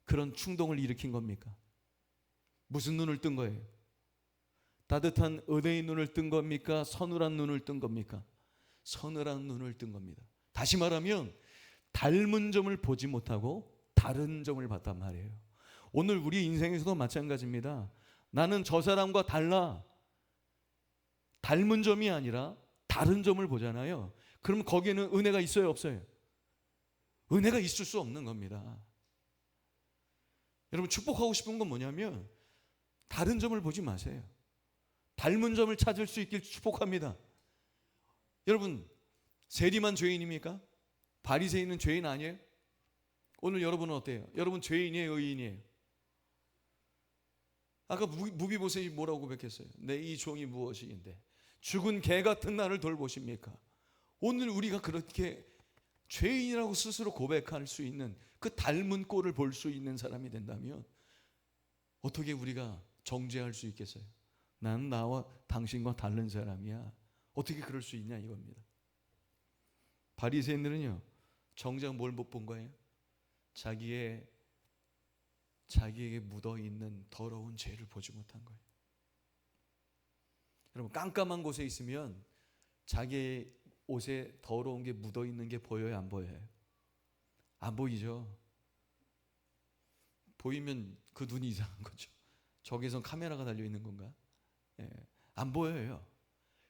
[SPEAKER 1] 그런 충동을 일으킨 겁니까? 무슨 눈을 뜬 거예요? 따뜻한 은혜의 눈을 뜬 겁니까? 서늘한 눈을 뜬 겁니까? 서늘한 눈을 뜬 겁니다. 다시 말하면 닮은 점을 보지 못하고 다른 점을 봤단 말이에요. 오늘 우리 인생에서도 마찬가지입니다. 나는 저 사람과 달라. 닮은 점이 아니라 다른 점을 보잖아요. 그럼 거기에는 은혜가 있어요, 없어요? 은혜가 있을 수 없는 겁니다. 여러분, 축복하고 싶은 건 뭐냐면 다른 점을 보지 마세요. 닮은 점을 찾을 수 있길 축복합니다. 여러분, 세리만 죄인입니까? 바리새인은 죄인 아니에요? 오늘 여러분은 어때요? 여러분 죄인이에요, 의인이에요? 아까 무비보셋이 뭐라고 고백했어요? 내 이 종이 무엇이긴데 죽은 개 같은 나를 돌보십니까? 오늘 우리가 그렇게 죄인이라고 스스로 고백할 수 있는 그 닮은 꼴을 볼 수 있는 사람이 된다면 어떻게 우리가 정죄할 수 있겠어요? 난 나와 당신과 다른 사람이야. 어떻게 그럴 수 있냐 이겁니다. 바리새인들은요, 정작 뭘 못 본 거예요? 자기에게 묻어 있는 더러운 죄를 보지 못한 거예요. 여러분, 깜깜한 곳에 있으면 자기의 옷에 더러운 게 묻어 있는 게 보여요, 안 보여요? 안 보이죠. 보이면 그 눈이 이상한 거죠. 저기선 카메라가 달려 있는 건가? 예, 안 보여요.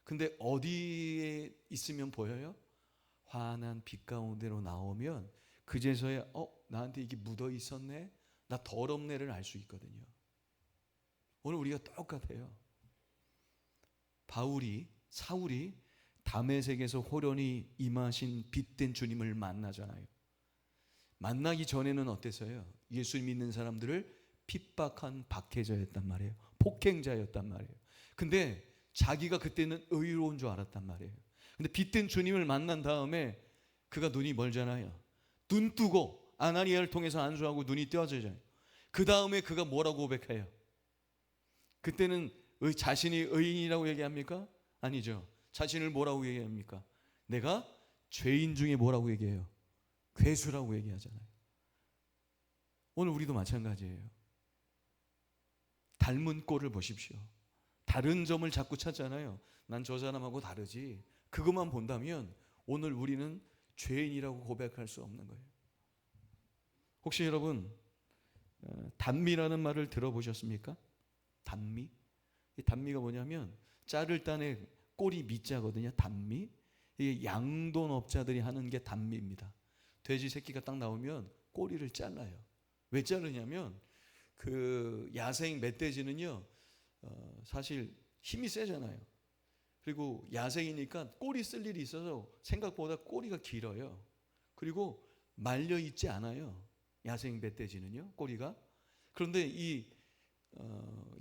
[SPEAKER 1] 근데 어디에 있으면 보여요? 환한 빛 가운데로 나오면 그제서야 나한테 이게 묻어 있었네, 나 더럽네를 알 수 있거든요. 오늘 우리가 똑같아요. 사울이 다메섹에서 호련히 임하신 빛된 주님을 만나잖아요. 만나기 전에는 어땠어요? 예수 믿는 사람들을 핍박한 박해자였단 말이에요. 폭행자였단 말이에요. 근데 자기가 그때는 의로운 줄 알았단 말이에요. 근데 빛된 주님을 만난 다음에 그가 눈이 멀잖아요. 눈 뜨고 아나니아를 통해서 안수하고 눈이 떼어지잖아요. 그 다음에 그가 뭐라고 고백해요? 그때는 자신이 의인이라고 얘기합니까? 아니죠. 자신을 뭐라고 얘기합니까? 내가 죄인 중에 뭐라고 얘기해요? 괴수라고 얘기하잖아요. 오늘 우리도 마찬가지예요. 닮은 꼴을 보십시오. 다른 점을 자꾸 찾잖아요. 난 저 사람하고 다르지. 그것만 본다면 오늘 우리는 죄인이라고 고백할 수 없는 거예요. 혹시 여러분 단미라는 말을 들어보셨습니까? 단미? 이 단미가 뭐냐면 짤을 딴에 꼬리 미자거든요. 단미. 이게 양돈업자들이 하는 게 단미입니다. 돼지 새끼가 딱 나오면 꼬리를 잘라요. 왜 자르냐면 그 야생 멧돼지는요 사실 힘이 세잖아요. 그리고 야생이니까 꼬리 쓸 일이 있어서 생각보다 꼬리가 길어요. 그리고 말려 있지 않아요. 야생 멧돼지는요 꼬리가. 그런데 이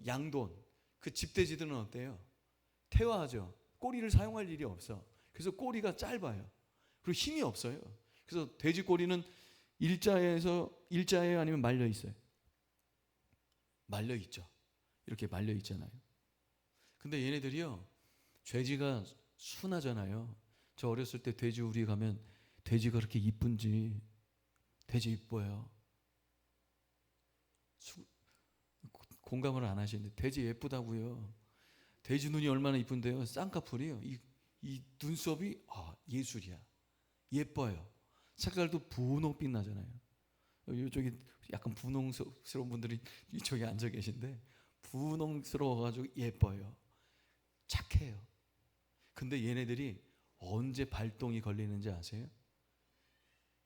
[SPEAKER 1] 양돈 그 집돼지들은 어때요? 태화하죠. 꼬리를 사용할 일이 없어. 그래서 꼬리가 짧아요. 그리고 힘이 없어요. 그래서 돼지 꼬리는 일자예요 아니면 말려 있어요? 말려 있죠. 이렇게 말려 있잖아요. 근데 얘네들이요 돼지가 순하잖아요. 저 어렸을 때 돼지 우리 가면 돼지가 그렇게 이쁜지. 돼지 이뻐요. 공감을 안 하시는데 돼지 예쁘다고요. 돼지 눈이 얼마나 이쁜데요. 쌍꺼풀이요. 이 눈썹이 예술이야. 예뻐요. 색깔도 분홍빛 나잖아요. 이쪽에 약간 분홍스러운 분들이 이쪽에 앉아 계신데 분홍스러워가지고 예뻐요. 착해요. 근데 얘네들이 언제 발동이 걸리는지 아세요?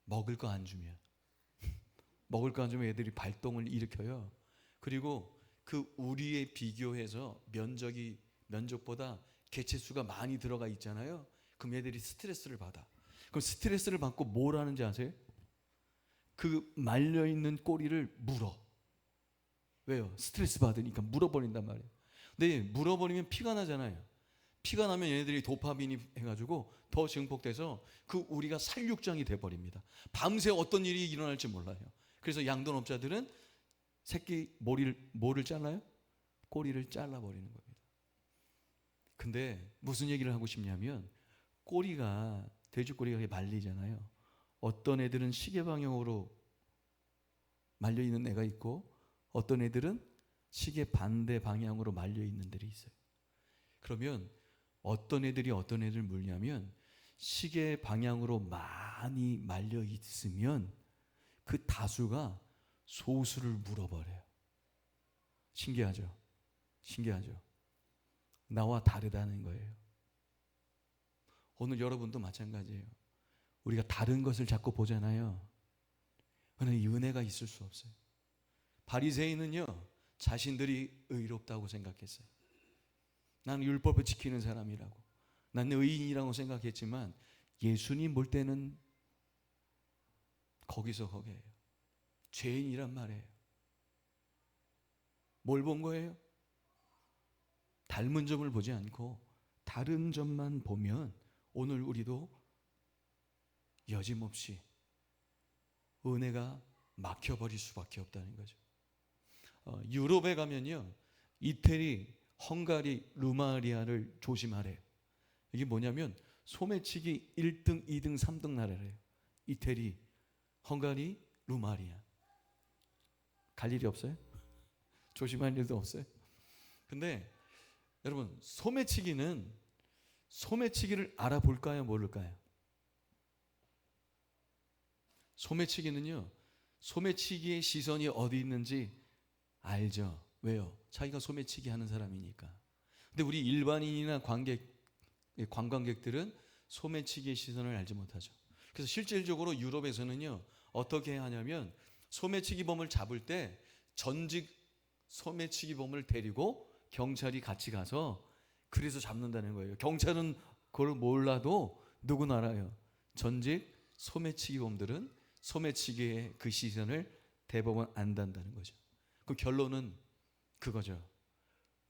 [SPEAKER 1] 먹을 거 안 주면. 먹을 거 안 주면 애들이 발동을 일으켜요. 그리고 그 우리에 비교해서 면적보다 개체수가 많이 들어가 있잖아요. 그럼 애들이 스트레스를 받아. 그럼 스트레스를 받고 뭘 하는지 아세요? 그 말려있는 꼬리를 물어. 왜요? 스트레스 받으니까 물어버린단 말이에요. 근데 물어버리면 피가 나잖아요. 피가 나면 얘네들이 도파민이 해가지고 더 증폭돼서 그 우리가 살육장이 돼버립니다. 밤새 어떤 일이 일어날지 몰라요. 그래서 양돈업자들은 새끼 뭐를 잘라요? 꼬리를 잘라버리는 겁니다. 근데 무슨 얘기를 하고 싶냐면 돼지꼬리가 말리잖아요. 어떤 애들은 시계 방향으로 말려있는 애가 있고 어떤 애들은 시계 반대 방향으로 말려있는 애들이 있어요. 그러면 어떤 애들이 어떤 애들 물냐면 시계 방향으로 많이 말려 있으면 그 다수가 소수를 물어버려요. 신기하죠? 신기하죠? 나와 다르다는 거예요. 오늘 여러분도 마찬가지예요. 우리가 다른 것을 자꾸 보잖아요. 그러나 이 은혜가 있을 수 없어요. 바리새인은요, 자신들이 의롭다고 생각했어요. 나는 율법을 지키는 사람이라고, 나는 의인이라고 생각했지만 예수님 볼 때는 거기에요. 죄인이란 말이에요. 뭘 본 거예요? 닮은 점을 보지 않고 다른 점만 보면 오늘 우리도 여짐없이 은혜가 막혀버릴 수밖에 없다는 거죠. 유럽에 가면요, 이태리, 헝가리, 루마리아를 조심하래요. 이게 뭐냐면 소매치기 1등, 2등, 3등 나라래요. 이태리, 헝가리, 루마리아. 갈 일이 없어요? 조심할 일도 없어요? 근데 여러분, 소매치기를 알아볼까요? 모를까요? 소매치기는요, 소매치기의 시선이 어디 있는지 알죠. 왜요? 자기가 소매치기 하는 사람이니까. 근데 우리 일반인이나 관광객들은 소매치기의 시선을 알지 못하죠. 그래서 실질적으로 유럽에서는요, 어떻게 하냐면 소매치기범을 잡을 때 전직 소매치기범을 데리고 경찰이 같이 가서 그래서 잡는다는 거예요. 경찰은 그걸 몰라도 누구나 알아요. 전직 소매치기범들은 소매치기의 그 시선을 대법원 안단다는 거죠. 그 결론은 그거죠.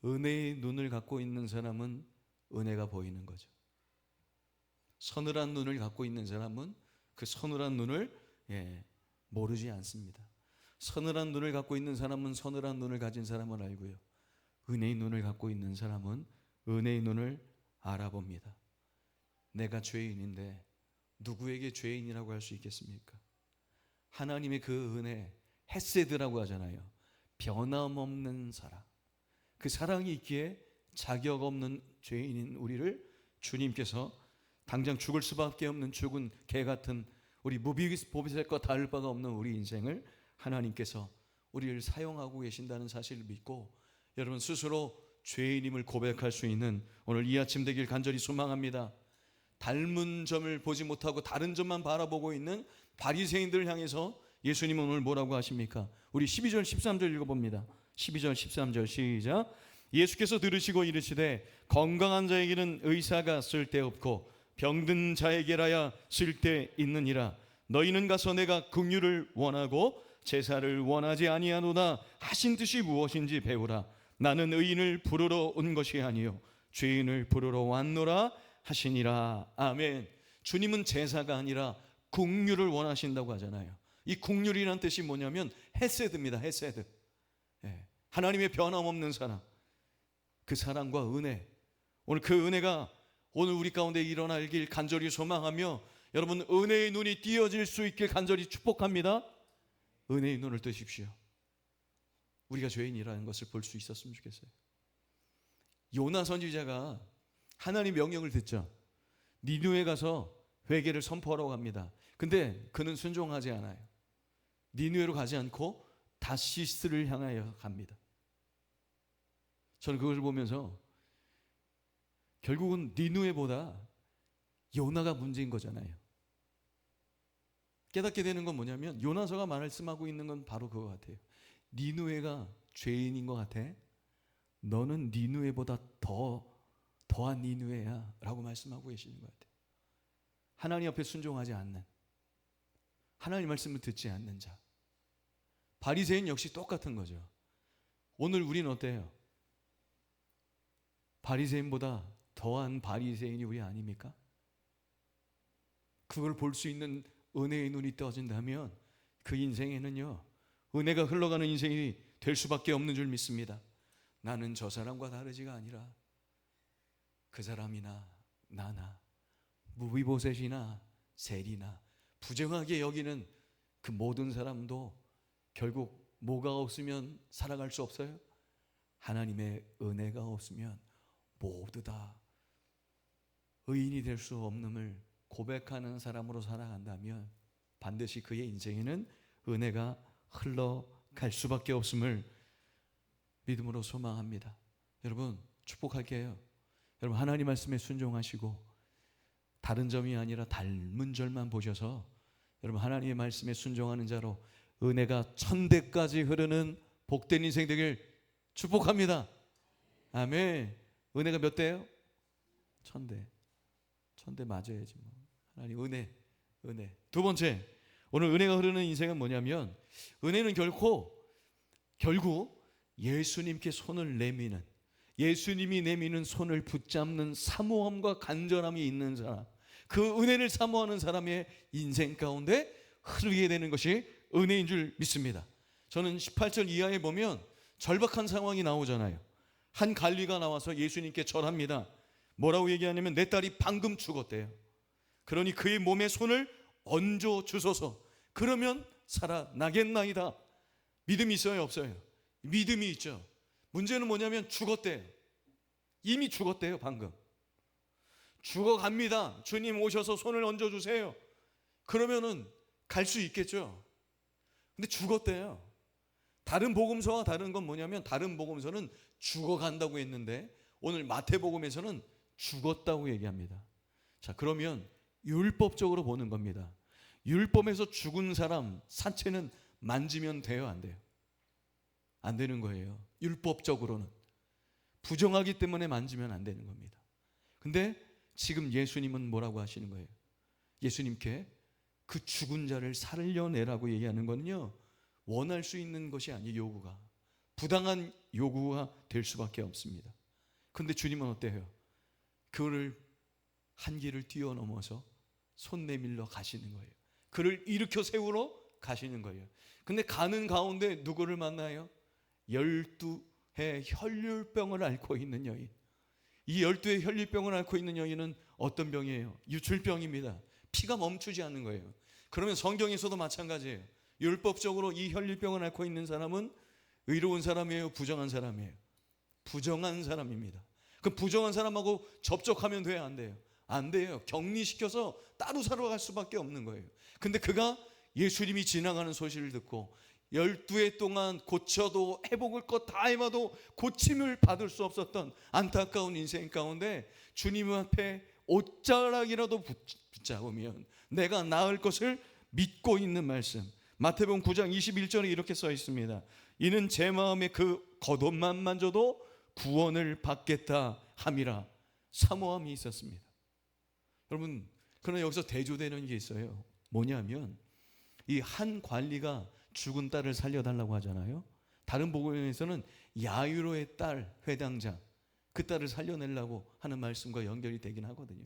[SPEAKER 1] 은혜의 눈을 갖고 있는 사람은 은혜가 보이는 거죠. 서늘한 눈을 갖고 있는 사람은 그 서늘한 눈을 모르지 않습니다. 서늘한 눈을 갖고 있는 사람은 서늘한 눈을 가진 사람을 알고요. 은혜의 눈을 갖고 있는 사람은 은혜의 눈을 알아봅니다. 내가 죄인인데 누구에게 죄인이라고 할 수 있겠습니까? 하나님의 그 은혜, 헤세드라고 하잖아요. 변함없는 사랑. 그 사랑이 있기에 자격 없는 죄인인 우리를 주님께서 당장 죽을 수밖에 없는 죽은 개 같은 우리 무비보셋과 다를 바가 없는 우리 인생을 하나님께서 우리를 사용하고 계신다는 사실을 믿고 여러분 스스로 죄인임을 고백할 수 있는 오늘 이 아침 되길 간절히 소망합니다. 닮은 점을 보지 못하고 다른 점만 바라보고 있는 바리새인들을 향해서 예수님은 오늘 뭐라고 하십니까? 우리 12절 13절 읽어봅니다. 12절 13절 시작. 예수께서 들으시고 이르시되 건강한 자에게는 의사가 쓸데없고 병든 자에게라야 쓸데있느니라. 너희는 가서 내가 긍휼을 원하고 제사를 원하지 아니하노다 하신 뜻이 무엇인지 배우라. 나는 의인을 부르러 온 것이 아니요 죄인을 부르러 왔노라 하시니라. 아멘. 주님은 제사가 아니라 긍휼을 원하신다고 하잖아요. 이 긍휼이란 뜻이 뭐냐면 헤세드입니다. 헤세드. 하나님의 변함없는 사랑, 그 사랑과 은혜, 오늘 그 은혜가 오늘 우리 가운데 일어나길 간절히 소망하며 여러분 은혜의 눈이 띄어질 수 있길 간절히 축복합니다. 은혜의 눈을 뜨십시오. 우리가 죄인이라는 것을 볼 수 있었으면 좋겠어요. 요나 선지자가 하나님 명령을 듣죠. 니느웨 가서 회개를 선포하라고 합니다. 근데 그는 순종하지 않아요. 니느웨로 가지 않고 다시스를 향하여 갑니다. 저는 그것을 보면서 결국은 니느웨보다 요나가 문제인 거잖아요. 깨닫게 되는 건 뭐냐면 요나서가 말씀하고 있는 건 바로 그거 같아요. 니느웨가 죄인인 것 같아. 너는 니느웨보다 더한 니느웨야 라고 말씀하고 계시는 것 같아요. 하나님 앞에 순종하지 않는, 하나님 말씀을 듣지 않는 자. 바리새인 역시 똑같은 거죠. 오늘 우리는 어때요? 바리새인보다 더한 바리새인이 우리 아닙니까? 그걸 볼 수 있는 은혜의 눈이 떠진다면 그 인생에는요, 은혜가 흘러가는 인생이 될 수밖에 없는 줄 믿습니다. 나는 저 사람과 다르지가 아니라 그 사람이나 나나 무비보셋이나 셀이나 부정하게 여기는 그 모든 사람도 결국 뭐가 없으면 살아갈 수 없어요? 하나님의 은혜가 없으면 모두 다 의인이 될 수 없음을 고백하는 사람으로 살아간다면 반드시 그의 인생에는 은혜가 흘러갈 수밖에 없음을 믿음으로 소망합니다. 여러분 축복할게요. 여러분 하나님 말씀에 순종하시고 다른 점이 아니라 닮은 점만 보셔서 여러분 하나님의 말씀에 순종하는 자로 은혜가 1000대까지 흐르는 복된 인생 되길 축복합니다. 아멘. 은혜가 몇 대예요? 1000대. 1000대 맞아야지 뭐. 하나님 은혜. 두 번째, 오늘 은혜가 흐르는 인생은 뭐냐면 은혜는 결국 예수님께 손을 내미는, 예수님이 내미는 손을 붙잡는 사모함과 간절함이 있는 사람, 그 은혜를 사모하는 사람의 인생 가운데 흐르게 되는 것이 은혜인 줄 믿습니다. 저는 18절 이하에 보면 절박한 상황이 나오잖아요. 한 관리가 나와서 예수님께 절합니다. 뭐라고 얘기하냐면 내 딸이 방금 죽었대요. 그러니 그의 몸에 손을 얹어 주소서. 그러면 살아나겠나이다. 믿음이 있어요, 없어요? 믿음이 있죠. 문제는 뭐냐면 죽었대요. 이미 죽었대요. 방금 죽어갑니다. 주님 오셔서 손을 얹어주세요. 그러면은 갈 수 있겠죠. 근데 죽었대요. 다른 복음서와 다른 건 뭐냐면 다른 복음서는 죽어간다고 했는데 오늘 마태복음에서는 죽었다고 얘기합니다. 자, 그러면 율법적으로 보는 겁니다. 율법에서 죽은 사람 사체는 만지면 돼요, 안 돼요? 안 되는 거예요. 율법적으로는 부정하기 때문에 만지면 안 되는 겁니다. 근데 지금 예수님은 뭐라고 하시는 거예요? 예수님께 그 죽은 자를 살려내라고 얘기하는 거는요, 원할 수 있는 것이 아니에요. 요구가 부당한 요구가 될 수밖에 없습니다. 근데 주님은 어때요? 그를 한계를 뛰어넘어서 손 내밀러 가시는 거예요. 그를 일으켜 세우러 가시는 거예요. 근데 가는 가운데 누구를 만나요? 12의 혈류병을 앓고 있는 여인. 이 12의 혈류병을 앓고 있는 여인은 어떤 병이에요? 유출병입니다. 피가 멈추지 않는 거예요. 그러면 성경에서도 마찬가지예요. 율법적으로 이 혈류병을 앓고 있는 사람은 의로운 사람이에요? 부정한 사람이에요? 부정한 사람입니다. 그 부정한 사람하고 접촉하면 돼요? 안 돼요? 안 돼요. 격리시켜서 따로 살아갈 수밖에 없는 거예요. 근데 그가 예수님이 지나가는 소식을 듣고 12해 동안 고쳐도 해복을 것 다 해봐도 고침을 받을 수 없었던 안타까운 인생 가운데 주님 앞에 옷자락이라도 붙잡으면 내가 나을 것을 믿고 있는 말씀. 마태복음 9장 21절에 이렇게 써 있습니다. 이는 제 마음에 그 겉옷만 만져도 구원을 받겠다 함이라. 사모함이 있었습니다. 여러분, 그러나 여기서 대조되는 게 있어요. 뭐냐면 이 한 관리가 죽은 딸을 살려달라고 하잖아요. 다른 복음에서는 야이로의 딸 회당장, 그 딸을 살려내려고 하는 말씀과 연결이 되긴 하거든요.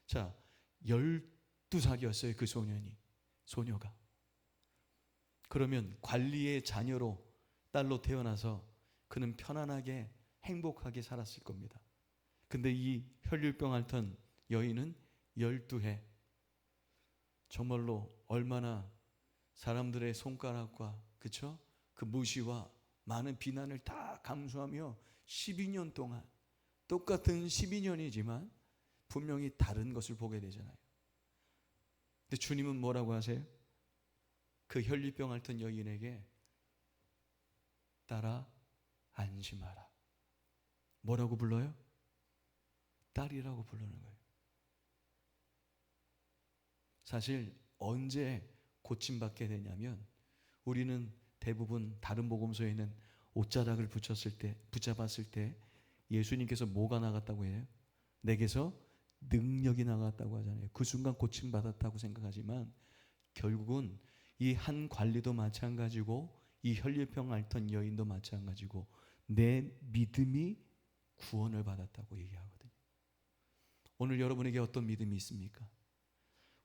[SPEAKER 1] 자, 12살이었어요 그 소녀가. 그러면 관리의 자녀로 딸로 태어나서 그는 편안하게 행복하게 살았을 겁니다. 근데 이 혈류병 앓던 여인은 12해, 정말로 얼마나 사람들의 손가락과 그쵸? 그 무시와 많은 비난을 다 감수하며 12년 동안 똑같은 12년이지만 분명히 다른 것을 보게 되잖아요. 근데 주님은 뭐라고 하세요? 그 혈류병 앓던 여인에게 딸아 안심하라. 뭐라고 불러요? 딸이라고 부르는 거예요. 사실 언제 고침받게 되냐면 우리는 대부분 다른 복음서에는 옷자락을 붙잡았을 때 예수님께서 뭐가 나갔다고 해요? 내게서 능력이 나갔다고 하잖아요. 그 순간 고침받았다고 생각하지만 결국은 이 한 관리도 마찬가지고 이 혈류병 앓던 여인도 마찬가지고 내 믿음이 구원을 받았다고 얘기하거든요. 오늘 여러분에게 어떤 믿음이 있습니까?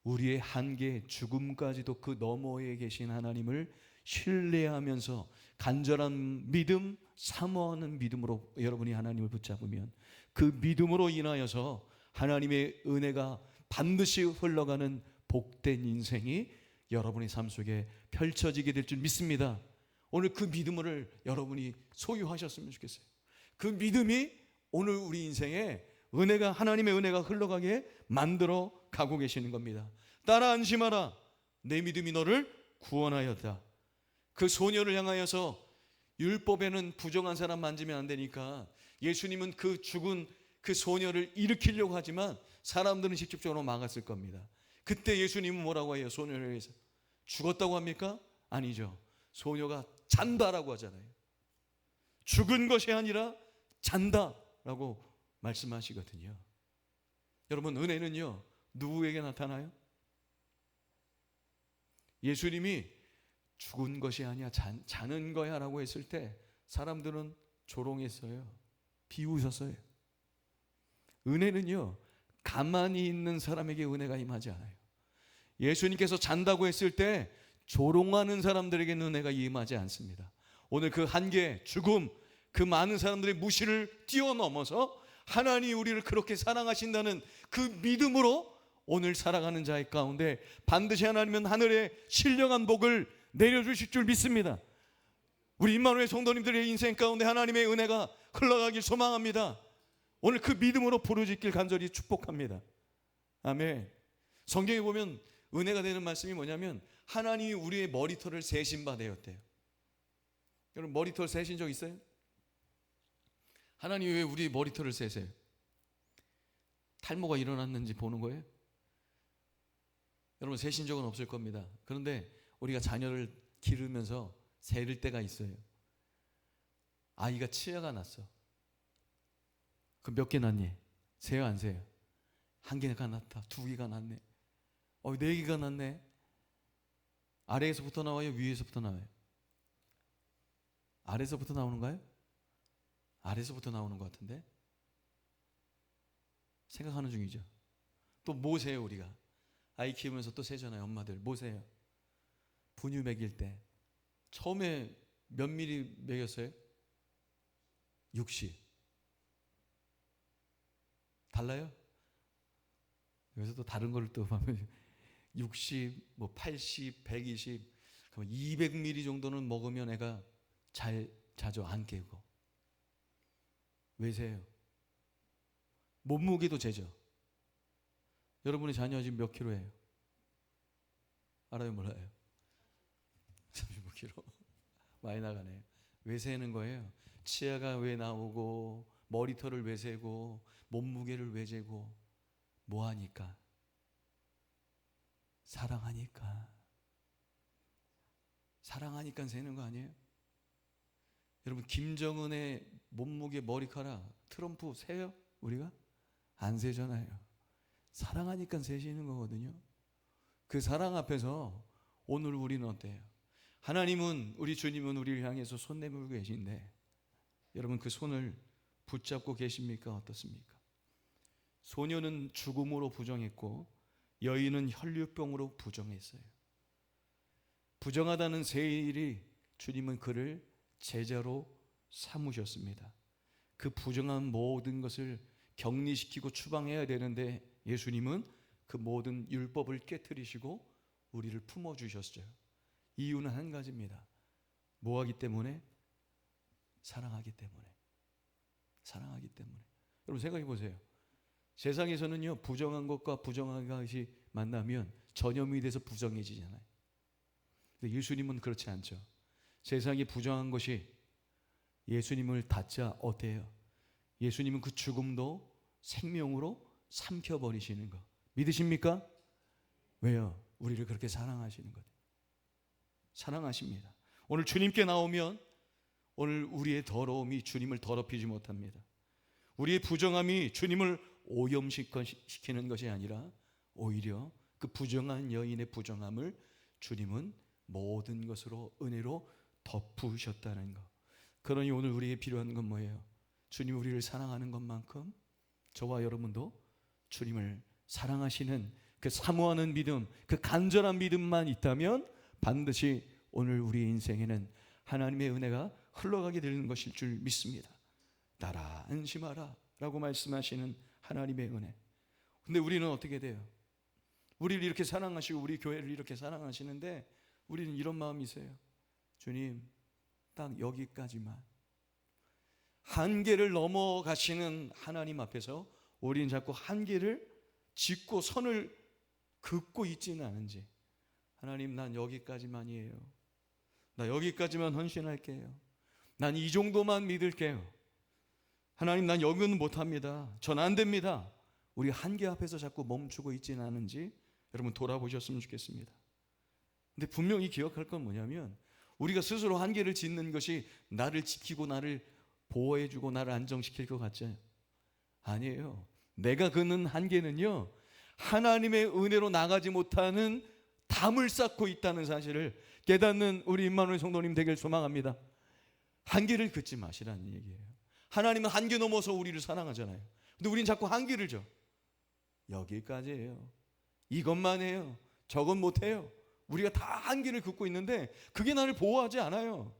[SPEAKER 1] 우리의 한계, 죽음까지도 그 너머에 계신 하나님을 신뢰하면서 간절한 믿음, 사모하는 믿음으로 여러분이 하나님을 붙잡으면 그 믿음으로 인하여서 하나님의 은혜가 반드시 흘러가는 복된 인생이 여러분의 삶 속에 펼쳐지게 될 줄 믿습니다. 오늘 그 믿음을 여러분이 소유하셨으면 좋겠어요. 그 믿음이 오늘 우리 인생에 은혜가, 하나님의 은혜가 흘러가게 만들어 가고 계시는 겁니다. 따라 안심하라. 내 믿음이 너를 구원하였다. 그 소녀를 향하여서 율법에는 부정한 사람 만지면 안 되니까 예수님은 그 죽은 그 소녀를 일으키려고 하지만 사람들은 직접적으로 막았을 겁니다. 그때 예수님은 뭐라고 해요? 소녀를 위해서 죽었다고 합니까? 아니죠. 소녀가 잔다라고 하잖아요. 죽은 것이 아니라 잔다라고 말씀하시거든요. 여러분, 은혜는요 누구에게 나타나요? 예수님이 죽은 것이 아니야 자는 거야 라고 했을 때 사람들은 조롱했어요. 비웃었어요. 은혜는요 가만히 있는 사람에게 은혜가 임하지 않아요. 예수님께서 잔다고 했을 때 조롱하는 사람들에게는 은혜가 임하지 않습니다. 오늘 그 한계, 죽음, 그 많은 사람들의 무시를 뛰어넘어서 하나님이 우리를 그렇게 사랑하신다는 그 믿음으로 오늘 살아가는 자의 가운데 반드시 하나님은 하늘의 신령한 복을 내려주실 줄 믿습니다. 우리 임마누엘 성도님들의 인생 가운데 하나님의 은혜가 흘러가길 소망합니다. 오늘 그 믿음으로 부르짖길 간절히 축복합니다. 아멘. 성경에 보면 은혜가 되는 말씀이 뭐냐면 하나님이 우리의 머리털을 세신 바 되었대요. 여러분 머리털 세신 적 있어요? 하나님이 왜 우리 머리털을 세세요? 탈모가 일어났는지 보는 거예요? 여러분 세신 적은 없을 겁니다. 그런데 우리가 자녀를 기르면서 세릴 때가 있어요. 아이가 치아가 났어. 그럼 몇 개 났니? 세요 안 세요? 한 개가 났다. 두 개가 났네. 네 개가 났네. 아래에서부터 나와요? 위에서부터 나와요? 아래에서부터 나오는가요? 아래에서부터 나오는 것 같은데? 생각하는 중이죠. 또 뭐 세요 우리가? 아이 키우면서 또 세잖아요. 엄마들 뭐 세요? 분유 먹일 때 처음에 몇 미리 먹였어요? 60. 달라요? 여기서 또 다른 걸 또 보면 60, 뭐 80, 120, 그럼 200ml 정도는 먹으면 애가 잘 자죠. 안 깨고. 왜 세요? 몸무게도 재죠. 여러분의 자녀 지금 몇 킬로예요? 알아요, 몰라요? 35kg. 많이 나가네요. 왜 세는 거예요? 치아가 왜 나오고, 머리털을 왜 세고, 몸무게를 왜 재고, 뭐 하니까? 사랑하니까. 사랑하니까 세는 거 아니에요? 여러분 김정은의 몸무게, 머리카락, 트럼프 세요? 우리가? 안 세잖아요. 사랑하니까 세시는 거거든요. 그 사랑 앞에서 오늘 우리는 어때요? 하나님은, 우리 주님은 우리를 향해서 손 내밀고 계신데 여러분 그 손을 붙잡고 계십니까? 어떻습니까? 소녀는 죽음으로 부정했고 여인은 혈류병으로 부정했어요. 부정하다는 세일이 주님은 그를 제자로 삼으셨습니다. 그 부정한 모든 것을 격리시키고 추방해야 되는데 예수님은 그 모든 율법을 깨트리시고 우리를 품어주셨어요. 이유는 한 가지입니다. 뭐 하기 때문에? 사랑하기 때문에. 사랑하기 때문에. 여러분 생각해 보세요. 세상에서는요 부정한 것과 부정한 것이 만나면 전염이 돼서 부정해지잖아요. 근데 예수님은 그렇지 않죠. 세상이 부정한 것이 예수님을 닫자 어때요? 예수님은 그 죽음도 생명으로 삼켜버리시는 거 믿으십니까? 왜요? 우리를 그렇게 사랑하시는 거예요. 사랑하십니다. 오늘 주님께 나오면 오늘 우리의 더러움이 주님을 더럽히지 못합니다. 우리의 부정함이 주님을 오염시키는 것이 아니라 오히려 그 부정한 여인의 부정함을 주님은 모든 것으로 은혜로 덮으셨다는 것. 그러니 오늘 우리에게 필요한 건 뭐예요? 주님 우리를 사랑하는 것만큼 저와 여러분도 주님을 사랑하시는 그 사모하는 믿음, 그 간절한 믿음만 있다면 반드시 오늘 우리의 인생에는 하나님의 은혜가 흘러가게 되는 것일 줄 믿습니다. 나라 안심하라 라고 말씀하시는 하나님의 은혜. 근데 우리는 어떻게 돼요? 우리를 이렇게 사랑하시고 우리 교회를 이렇게 사랑하시는데 우리는 이런 마음이세요. 주님 딱 여기까지만. 한계를 넘어가시는 하나님 앞에서 우리는 자꾸 한계를 짚고 선을 긋고 있지는 않은지, 하나님 난 여기까지만이에요. 나 여기까지만 헌신할게요. 난 이 정도만 믿을게요. 하나님 난 여기는 못합니다. 전 안 됩니다. 우리 한계 앞에서 자꾸 멈추고 있지는 않은지 여러분 돌아보셨으면 좋겠습니다. 근데 분명히 기억할 건 뭐냐면 우리가 스스로 한계를 짓는 것이 나를 지키고 나를 보호해주고 나를 안정시킬 것 같죠? 아니에요. 내가 긋는 한계는요, 하나님의 은혜로 나가지 못하는 담을 쌓고 있다는 사실을 깨닫는 우리 임마누엘 성도님 되길 소망합니다. 한계를 긋지 마시라는 얘기예요. 하나님은 한계 넘어서 우리를 사랑하잖아요. 근데 우린 자꾸 한계를 줘. 여기까지예요. 이것만 해요. 저건 못해요. 우리가 다 한계를 긋고 있는데 그게 나를 보호하지 않아요.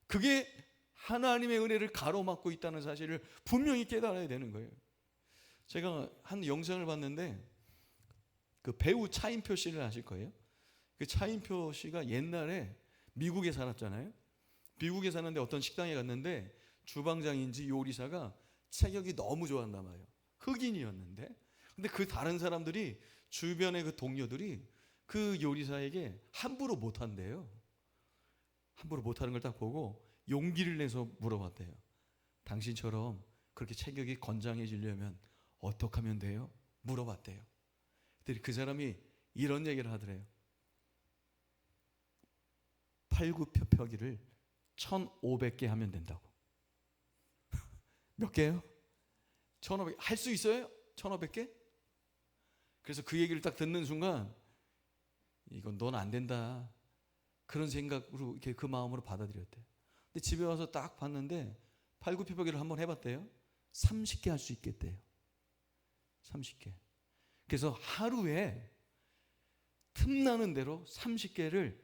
[SPEAKER 1] 그게 하나님의 은혜를 가로막고 있다는 사실을 분명히 깨달아야 되는 거예요. 제가 한 영상을 봤는데 그 배우 차인표 씨를 아실 거예요. 그 차인표 씨가 옛날에 미국에 살았잖아요. 미국에 사는데 어떤 식당에 갔는데 주방장인지 요리사가 체격이 너무 좋았나 봐요. 흑인이었는데. 근데 그 다른 사람들이 주변의 그 동료들이 그 요리사에게 함부로 못한대요. 함부로 못하는 걸 딱 보고 용기를 내서 물어봤대요. 당신처럼 그렇게 체격이 건장해지려면 어떻게 하면 돼요? 물어봤대요. 그때 그 사람이 이런 얘기를 하더래요. 팔굽혀펴기를 1500개 하면 된다고. 몇 개요? 1500. 할 수 있어요? 1500개? 그래서 그 얘기를 딱 듣는 순간 이건 넌 안 된다. 그런 생각으로 이렇게 그 마음으로 받아들였대요. 근데 집에 와서 딱 봤는데 팔굽혀펴기를 한번 해봤대요. 30개 할 수 있겠대요. 30개. 그래서 하루에 틈나는 대로 30개를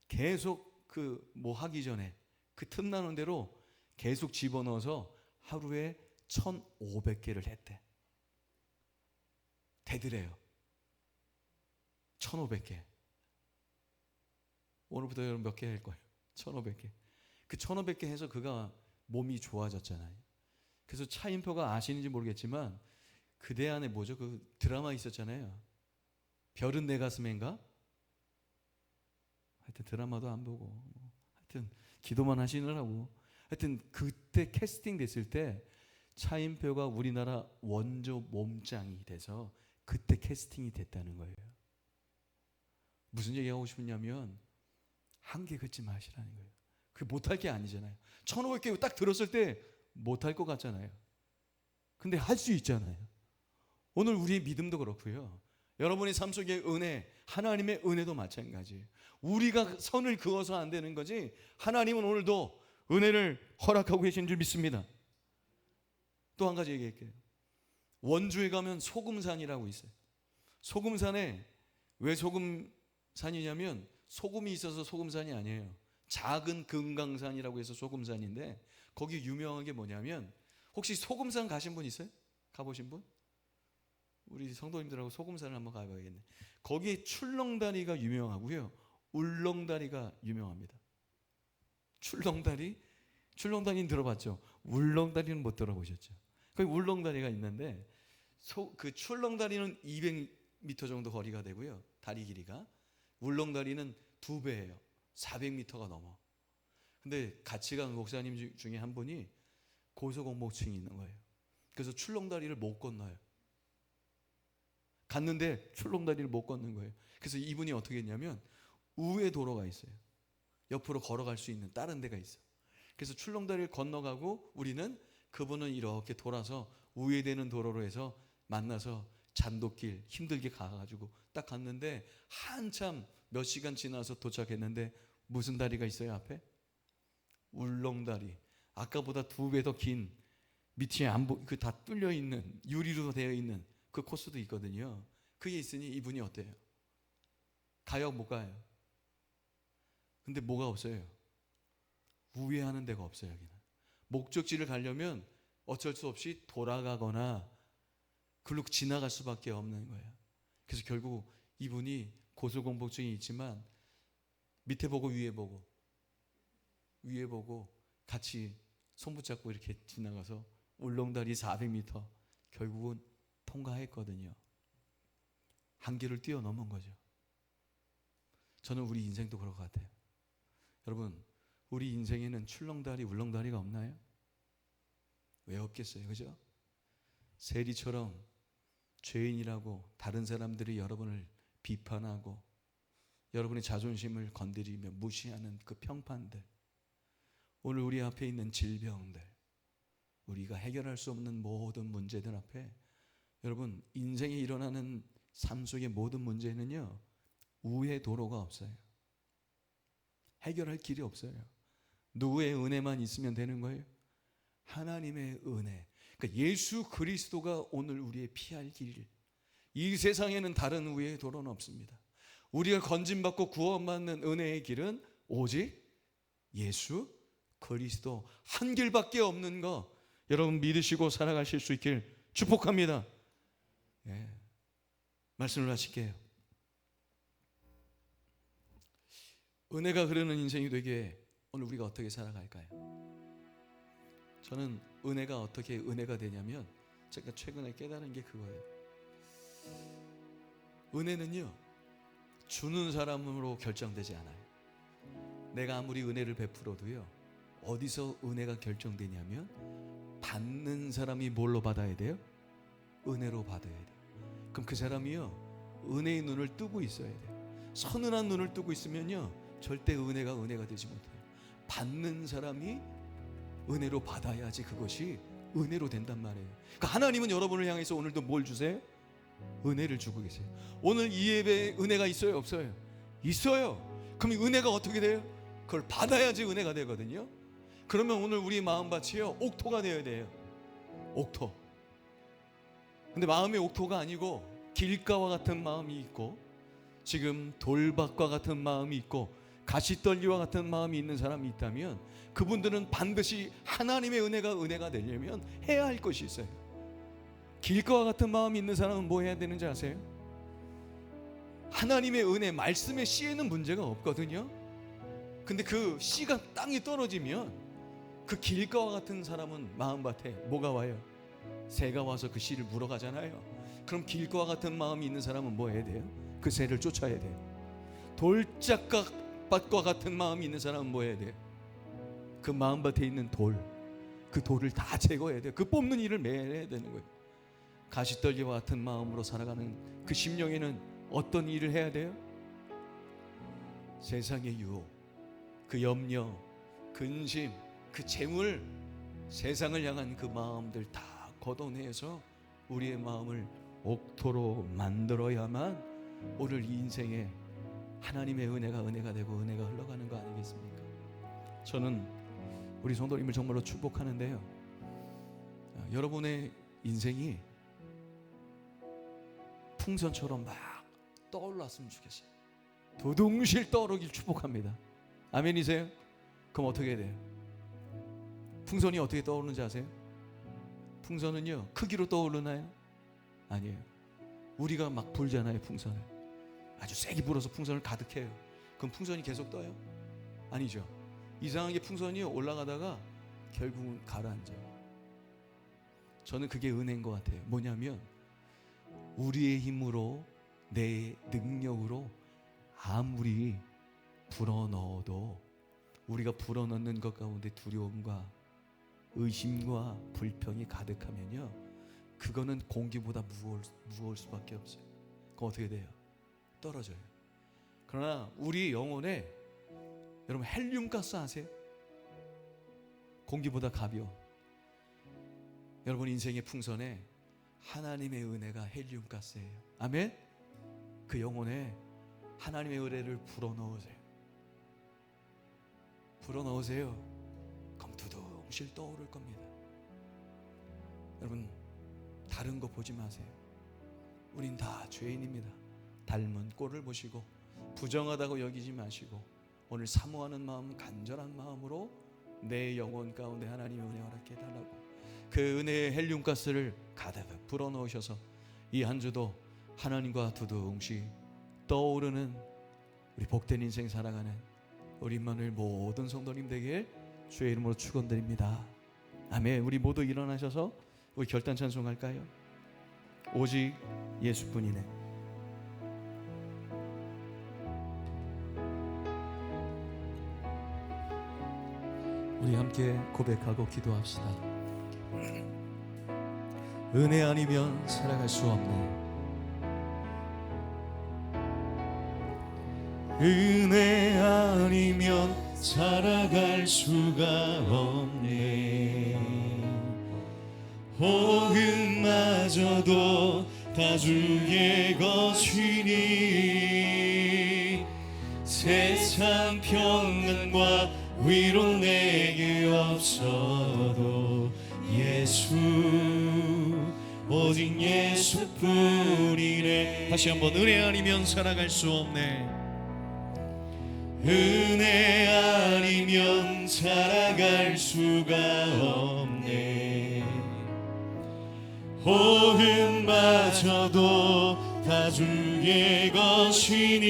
[SPEAKER 1] 계속 그 뭐 하기 전에 그 틈나는 대로 계속 집어넣어서 하루에 1500개를 했대. 되더래요. 1500개. 오늘부터 여러분 몇 개 할 거예요? 1500개. 그 1500개 해서 그가 몸이 좋아졌잖아요. 그래서 차인표가 아시는지 모르겠지만 그대 안에 뭐죠? 그 드라마 있었잖아요. 별은 내 가슴인가? 하여튼 드라마도 안 보고 하여튼 기도만 하시느라고 하여튼 그때 캐스팅 됐을 때 차인표가 우리나라 원조 몸짱이 돼서 그때 캐스팅이 됐다는 거예요. 무슨 얘기하고 싶냐면 한계 긋지 마시라는 거예요. 그게 못할 게 아니잖아요. 1500개 딱 들었을 때 못할 것 같잖아요. 근데 할 수 있잖아요. 오늘 우리의 믿음도 그렇고요. 여러분의 삶 속의 은혜, 하나님의 은혜도 마찬가지예요. 우리가 선을 그어서 안 되는 거지 하나님은 오늘도 은혜를 허락하고 계신 줄 믿습니다. 또 한 가지 얘기할게요. 원주에 가면 소금산이라고 있어요. 소금산에 왜 소금산이냐면 소금이 있어서 소금산이 아니에요. 작은 금강산이라고 해서 소금산인데 거기 유명한 게 뭐냐면 혹시 소금산 가신 분 있어요? 가보신 분? 우리 성도님들하고 소금산을 한번 가봐야겠네. 거기에 출렁다리가 유명하고요. 울렁다리가 유명합니다. 출렁다리는 들어봤죠? 울렁다리는 못 들어보셨죠? 거기 울렁다리가 있는데 그 출렁다리는 200m 정도 거리가 되고요. 다리 길이가. 울렁다리는 2배예요. 400m가 넘어. 근데 같이 간 목사님 중에 한 분이 고소공포증이 있는 거예요. 그래서 출렁다리를 못 건너요. 갔는데 출렁다리를 못 걷는 거예요. 그래서 이분이 어떻게 했냐면 우회 도로가 있어요. 옆으로 걸어갈 수 있는 다른 데가 있어. 그래서 출렁다리를 건너가고 우리는 그분은 이렇게 돌아서 우회되는 도로로 해서 만나서 잔도길 힘들게 가가지고 딱 갔는데 한참 몇 시간 지나서 도착했는데 무슨 다리가 있어요 앞에? 울렁다리. 아까보다 2배 더 긴 밑이 그 다 뚫려 있는 유리로 되어 있는 그 코스도 있거든요. 그게 있으니 이분이 어때요? 가요 못 가요? 근데 뭐가 없어요? 우회하는 데가 없어요. 여기는 목적지를 가려면 어쩔 수 없이 돌아가거나 글로 지나갈 수밖에 없는 거예요. 그래서 결국 이분이 고소공포증이 있지만 밑에 보고 위에 보고 같이 손 붙잡고 이렇게 지나가서 울릉다리 400m 결국은 통과했거든요. 한계를 뛰어넘은 거죠. 저는 우리 인생도 그럴 것 같아요. 여러분, 우리 인생에는 출렁다리 울렁다리가 없나요? 왜 없겠어요? 그죠? 세리처럼 죄인이라고 다른 사람들이 여러분을 비판하고 여러분의 자존심을 건드리며 무시하는 그 평판들, 오늘 우리 앞에 있는 질병들, 우리가 해결할 수 없는 모든 문제들 앞에 여러분, 인생에 일어나는 삶 속의 모든 문제는요, 우회 도로가 없어요. 해결할 길이 없어요. 누구의 은혜만 있으면 되는 거예요? 하나님의 은혜. 그러니까 예수 그리스도가 오늘 우리의 피할 길. 이 세상에는 다른 우회의 도로는 없습니다. 우리가 건진받고 구원받는 은혜의 길은 오직 예수 그리스도 한 길밖에 없는 거 여러분 믿으시고 살아가실 수 있길 축복합니다. 예. 말씀을 하실게요. 은혜가 흐르는 인생이 되게 오늘 우리가 어떻게 살아갈까요? 저는 은혜가 어떻게 은혜가 되냐면 제가 최근에 깨달은 게 그거예요. 은혜는요, 주는 사람으로 결정되지 않아요. 내가 아무리 은혜를 베풀어도요, 어디서 은혜가 결정되냐면 받는 사람이 뭘로 받아야 돼요? 은혜로 받아야 돼요. 그럼 그 사람이요, 은혜의 눈을 뜨고 있어야 돼요. 서늘한 눈을 뜨고 있으면요, 절대 은혜가 되지 못해요. 받는 사람이 은혜로 받아야지 그것이 은혜로 된단 말이에요. 그러니까 하나님은 여러분을 향해서 오늘도 뭘 주세요? 은혜를 주고 계세요. 오늘 이 예배에 은혜가 있어요, 없어요? 있어요. 그럼 은혜가 어떻게 돼요? 그걸 받아야지 은혜가 되거든요. 그러면 오늘 우리 마음밭이요, 옥토가 되어야 돼요. 옥토. 근데 마음의 옥토가 아니고 길가와 같은 마음이 있고 지금 돌밭과 같은 마음이 있고 가시떨기와 같은 마음이 있는 사람이 있다면 그분들은 반드시 하나님의 은혜가 되려면 해야 할 것이 있어요. 길가와 같은 마음이 있는 사람은 뭐 해야 되는지 아세요? 하나님의 은혜, 말씀의 씨에는 문제가 없거든요. 근데 그 씨가 땅에 떨어지면 그 길가와 같은 사람은 마음밭에 뭐가 와요? 새가 와서 그 씨를 물어가잖아요. 그럼 길가와 같은 마음이 있는 사람은 뭐 해야 돼요? 그 새를 쫓아야 돼요. 돌짝밭과 같은 마음이 있는 사람은 뭐 해야 돼요? 그 마음밭에 있는 그 돌을 다 제거해야 돼요. 그 뽑는 일을 매일 해야 되는 거예요. 가시떨기와 같은 마음으로 살아가는 그 심령에는 어떤 일을 해야 돼요? 세상의 유혹, 그 염려, 근심, 그 재물, 세상을 향한 그 마음들 다 걷어내서 우리의 마음을 옥토로 만들어야만 오늘 이 인생에 하나님의 은혜가 되고 은혜가 흘러가는 거 아니겠습니까? 저는 우리 성도님을 정말로 축복하는데요, 여러분의 인생이 풍선처럼 막 떠올랐으면 좋겠어요. 두둥실 떠오르길 축복합니다. 아멘이세요? 그럼 어떻게 돼요? 풍선이 어떻게 떠오르는지 아세요? 풍선은요, 크기로 떠오르나요? 아니에요. 우리가 막 불잖아요. 풍선을 아주 세게 불어서 풍선을 가득해요. 그럼 풍선이 계속 떠요? 아니죠. 이상하게 풍선이 올라가다가 결국은 가라앉아요. 저는 그게 은혜인 것 같아요. 뭐냐면 우리의 힘으로, 내 능력으로 아무리 불어넣어도 우리가 불어넣는 것 가운데 두려움과 의심과 불평이 가득하면요, 그거는 공기보다 무거울 수밖에 없어요. 그럼 어떻게 돼요? 떨어져요. 그러나 우리 영혼에 여러분 헬륨가스 아세요? 공기보다 가벼워. 여러분 인생의 풍선에 하나님의 은혜가 헬륨가스예요. 아멘? 그 영혼에 하나님의 은혜를 불어넣으세요. 불어넣으세요. 그럼 두둥 두둥실 떠오를 겁니다. 여러분, 다른 거 보지 마세요. 우린 다 죄인입니다. 닮은 꼴을 보시고 부정하다고 여기지 마시고 오늘 사모하는 마음, 간절한 마음으로 내 영혼 가운데 하나님의 은혜 허락해 달라고 그 은혜의 헬륨가스를 가득 불어넣으셔서 이 한 주도 하나님과 두둥실 떠오르는 우리 복된 인생 살아가는 우리 임마누엘 모든 성도님 되길 주의 이름으로 축원드립니다. 아멘. 우리 모두 일어나셔서 우리 결단 찬송할까요? 오직 예수뿐이네. 우리 함께 고백하고 기도합시다. 은혜 아니면 살아갈 수 없네. 은혜 아니면 살아갈 수가 없네. 복음마저도 다 주의 것이니 세상 평안과 위로 내게 없어도 예수 오직 예수뿐이네. 다시 한번 은혜 아니면 살아갈 수 없네. 은혜 아니면 살아갈 수가 없네. 복음마저도 다 주의 것이니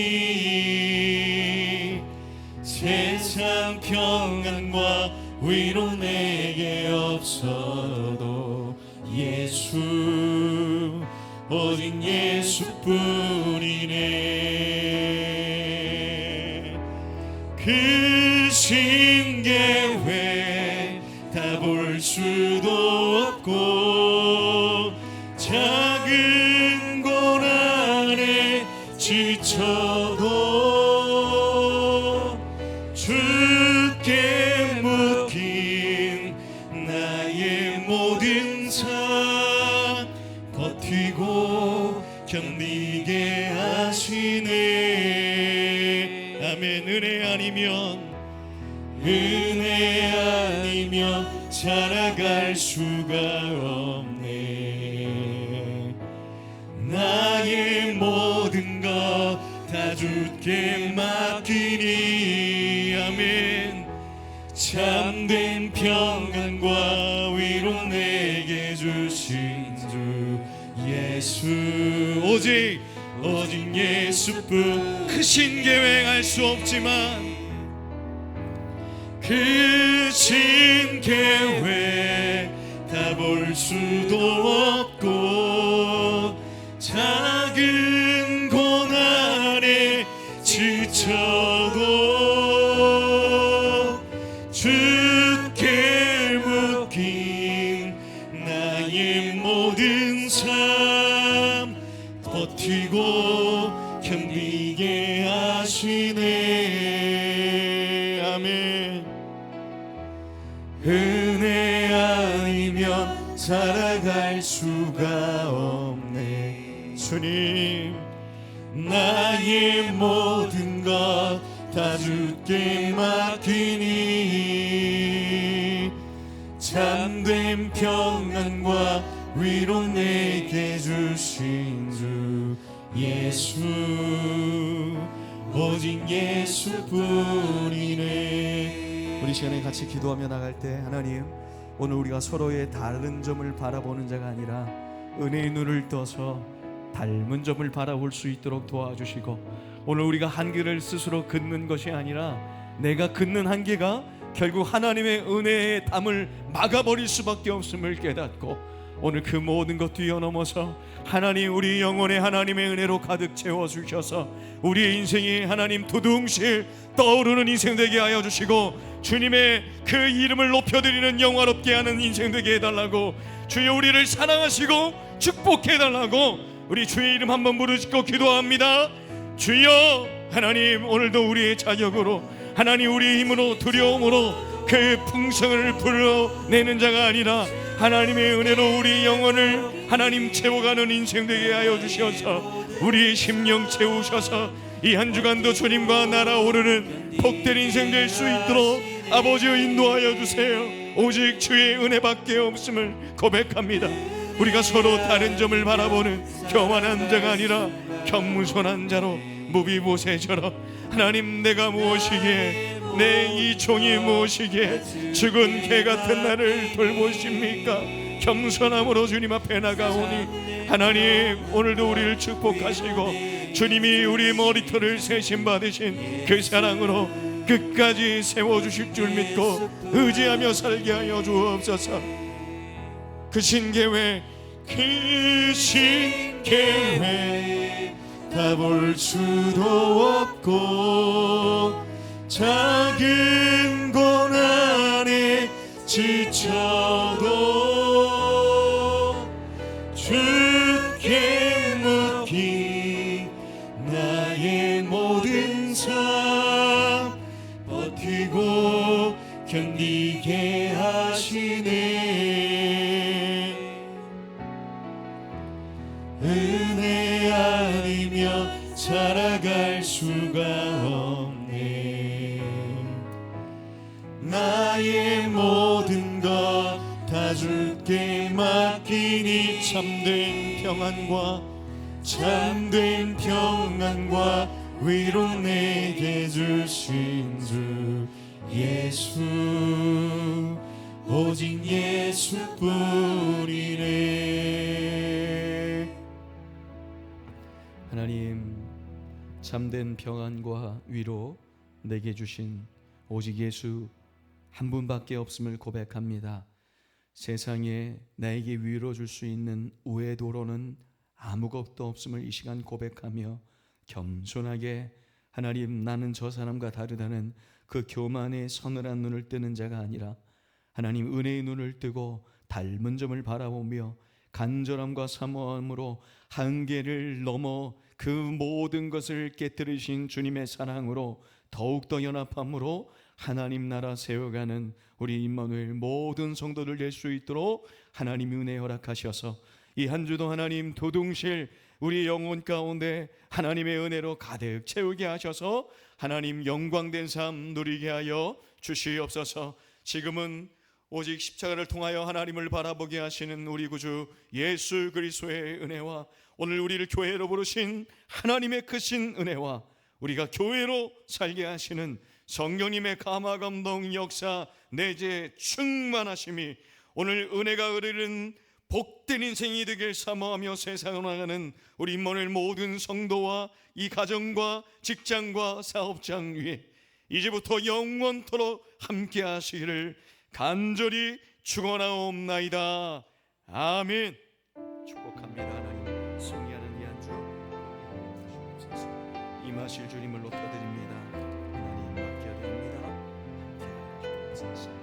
[SPEAKER 1] 세상 평안과 위로 내게 없어도 예수 오직 예수뿐이네. 그 신계획 다 볼 수도 없고 작은 고난에 지쳐도 주께 묶인 나의 모든 삶 버티고 견디게 하시네. 아멘. 은혜 아니면 살아갈 수가 없네. 나의 모든 것 다 주께 맡기니 아멘. 참된 평안과 위로 내게 주신 주 예수 오직 예수뿐. 크신 계획 알 수 없지만 크신 계획 다 볼 수도 없고 작은 고난에 지쳐도 주께 묶인 나의 모든 삶 버티고 견디게 하시네. 아멘. 은혜 아니면 살아갈 수가 없네. 주님 나의 모든 것 다 주께 맡기니 참된 평안과 위로 내게 주신 주 예수 오직 예수뿐이네. 우리 시간에 같이 기도하며 나갈 때 하나님 오늘 우리가 서로의 다른 점을 바라보는 자가 아니라 은혜의 눈을 떠서 닮은 점을 바라볼 수 있도록 도와주시고 오늘 우리가 한계를 스스로 긋는 것이 아니라 내가 긋는 한계가 결국 하나님의 은혜의 담을 막아버릴 수밖에 없음을 깨닫고 오늘 그 모든 것 뛰어넘어서 하나님 우리 영혼에 하나님의 은혜로 가득 채워주셔서 우리의 인생이 하나님 두둥실 떠오르는 인생 되게 하여 주시고 주님의 그 이름을 높여드리는 영화롭게 하는 인생 되게 해달라고 주여 우리를 사랑하시고 축복해달라고 우리 주의 이름 한번 부르짖고 기도합니다. 주여 하나님 오늘도 우리의 자격으로 하나님 우리의 힘으로 두려움으로 그 풍성을 불어내는 자가 아니라 하나님의 은혜로 우리 영혼을 하나님 채워가는 인생 되게 하여 주셔서 우리의 심령 채우셔서 이 한 주간도 주님과 날아오르는 복된 인생 될 수 있도록 아버지여 인도하여 주세요. 오직 주의 은혜밖에 없음을 고백합니다. 우리가 서로 다른 점을 바라보는 교만한 자가 아니라 겸손한 자로 무비보셋처럼 하나님, 내가 무엇이기에, 내 이 종이 무엇이기에 죽은 개 같은 나를 돌보십니까? 겸손함으로 주님 앞에 나가오니 하나님, 오늘도 우리를 축복하시고 주님이 우리 머리털을 세심 받으신 그 사랑으로 끝까지 세워주실 줄 믿고 의지하며 살게 하여 주옵소서. 그 신계회, 그 신계회 다 볼 수도 없고 작은 고난에 지쳐도 주께 묻기 나의 모든 삶 버티고 견디게 하시네. 은혜 아니며 살아갈 수가 없네. 나의 모든 것 다 주께 맡기니 참된 평안과 위로 내게 주신 주 예수, 오직 예수뿐이네. 하나님, 참된 평안과 위로 내게 주신 오직 예수 한 분밖에 없음을 고백합니다. 세상에 나에게 위로 줄 수 있는 우회도로는 아무것도 없음을 이 시간 고백하며 겸손하게, 하나님, 나는 저 사람과 다르다는 그 교만의 서늘한 눈을 뜨는 자가 아니라 하나님, 은혜의 눈을 뜨고 닮은 점을 바라보며 간절함과 사모함으로 한계를 넘어 그 모든 것을 깨뜨리신 주님의 사랑으로 더욱더 연합함으로 하나님 나라 세워가는 우리 임마누엘 모든 성도들 될 수 있도록 하나님 은혜 허락하셔서 이 한 주도 하나님 도둥실 우리 영혼 가운데 하나님의 은혜로 가득 채우게 하셔서 하나님 영광된 삶 누리게 하여 주시옵소서. 지금은 오직 십자가를 통하여 하나님을 바라보게 하시는 우리 구주 예수 그리스도의 은혜와 오늘 우리를 교회로 부르신 하나님의 크신 은혜와 우리가 교회로 살게 하시는 성령님의 감화 감동 역사 내재 충만하심이 오늘 은혜가 흐르는 복된 인생이 되길 사모하며 세상을 나가는 우리 임마누엘 모든 성도와 이 가정과 직장과 사업장 위에 이제부터 영원토록 함께 하시기를 간절히 축원하옵나이다. 아멘. 축복합니다. 하나님, 승리하는 이 한 주 임하실 주님을 높여드립니다. 하나님, 맡겨드립니다. 함께 하여 주옵소서.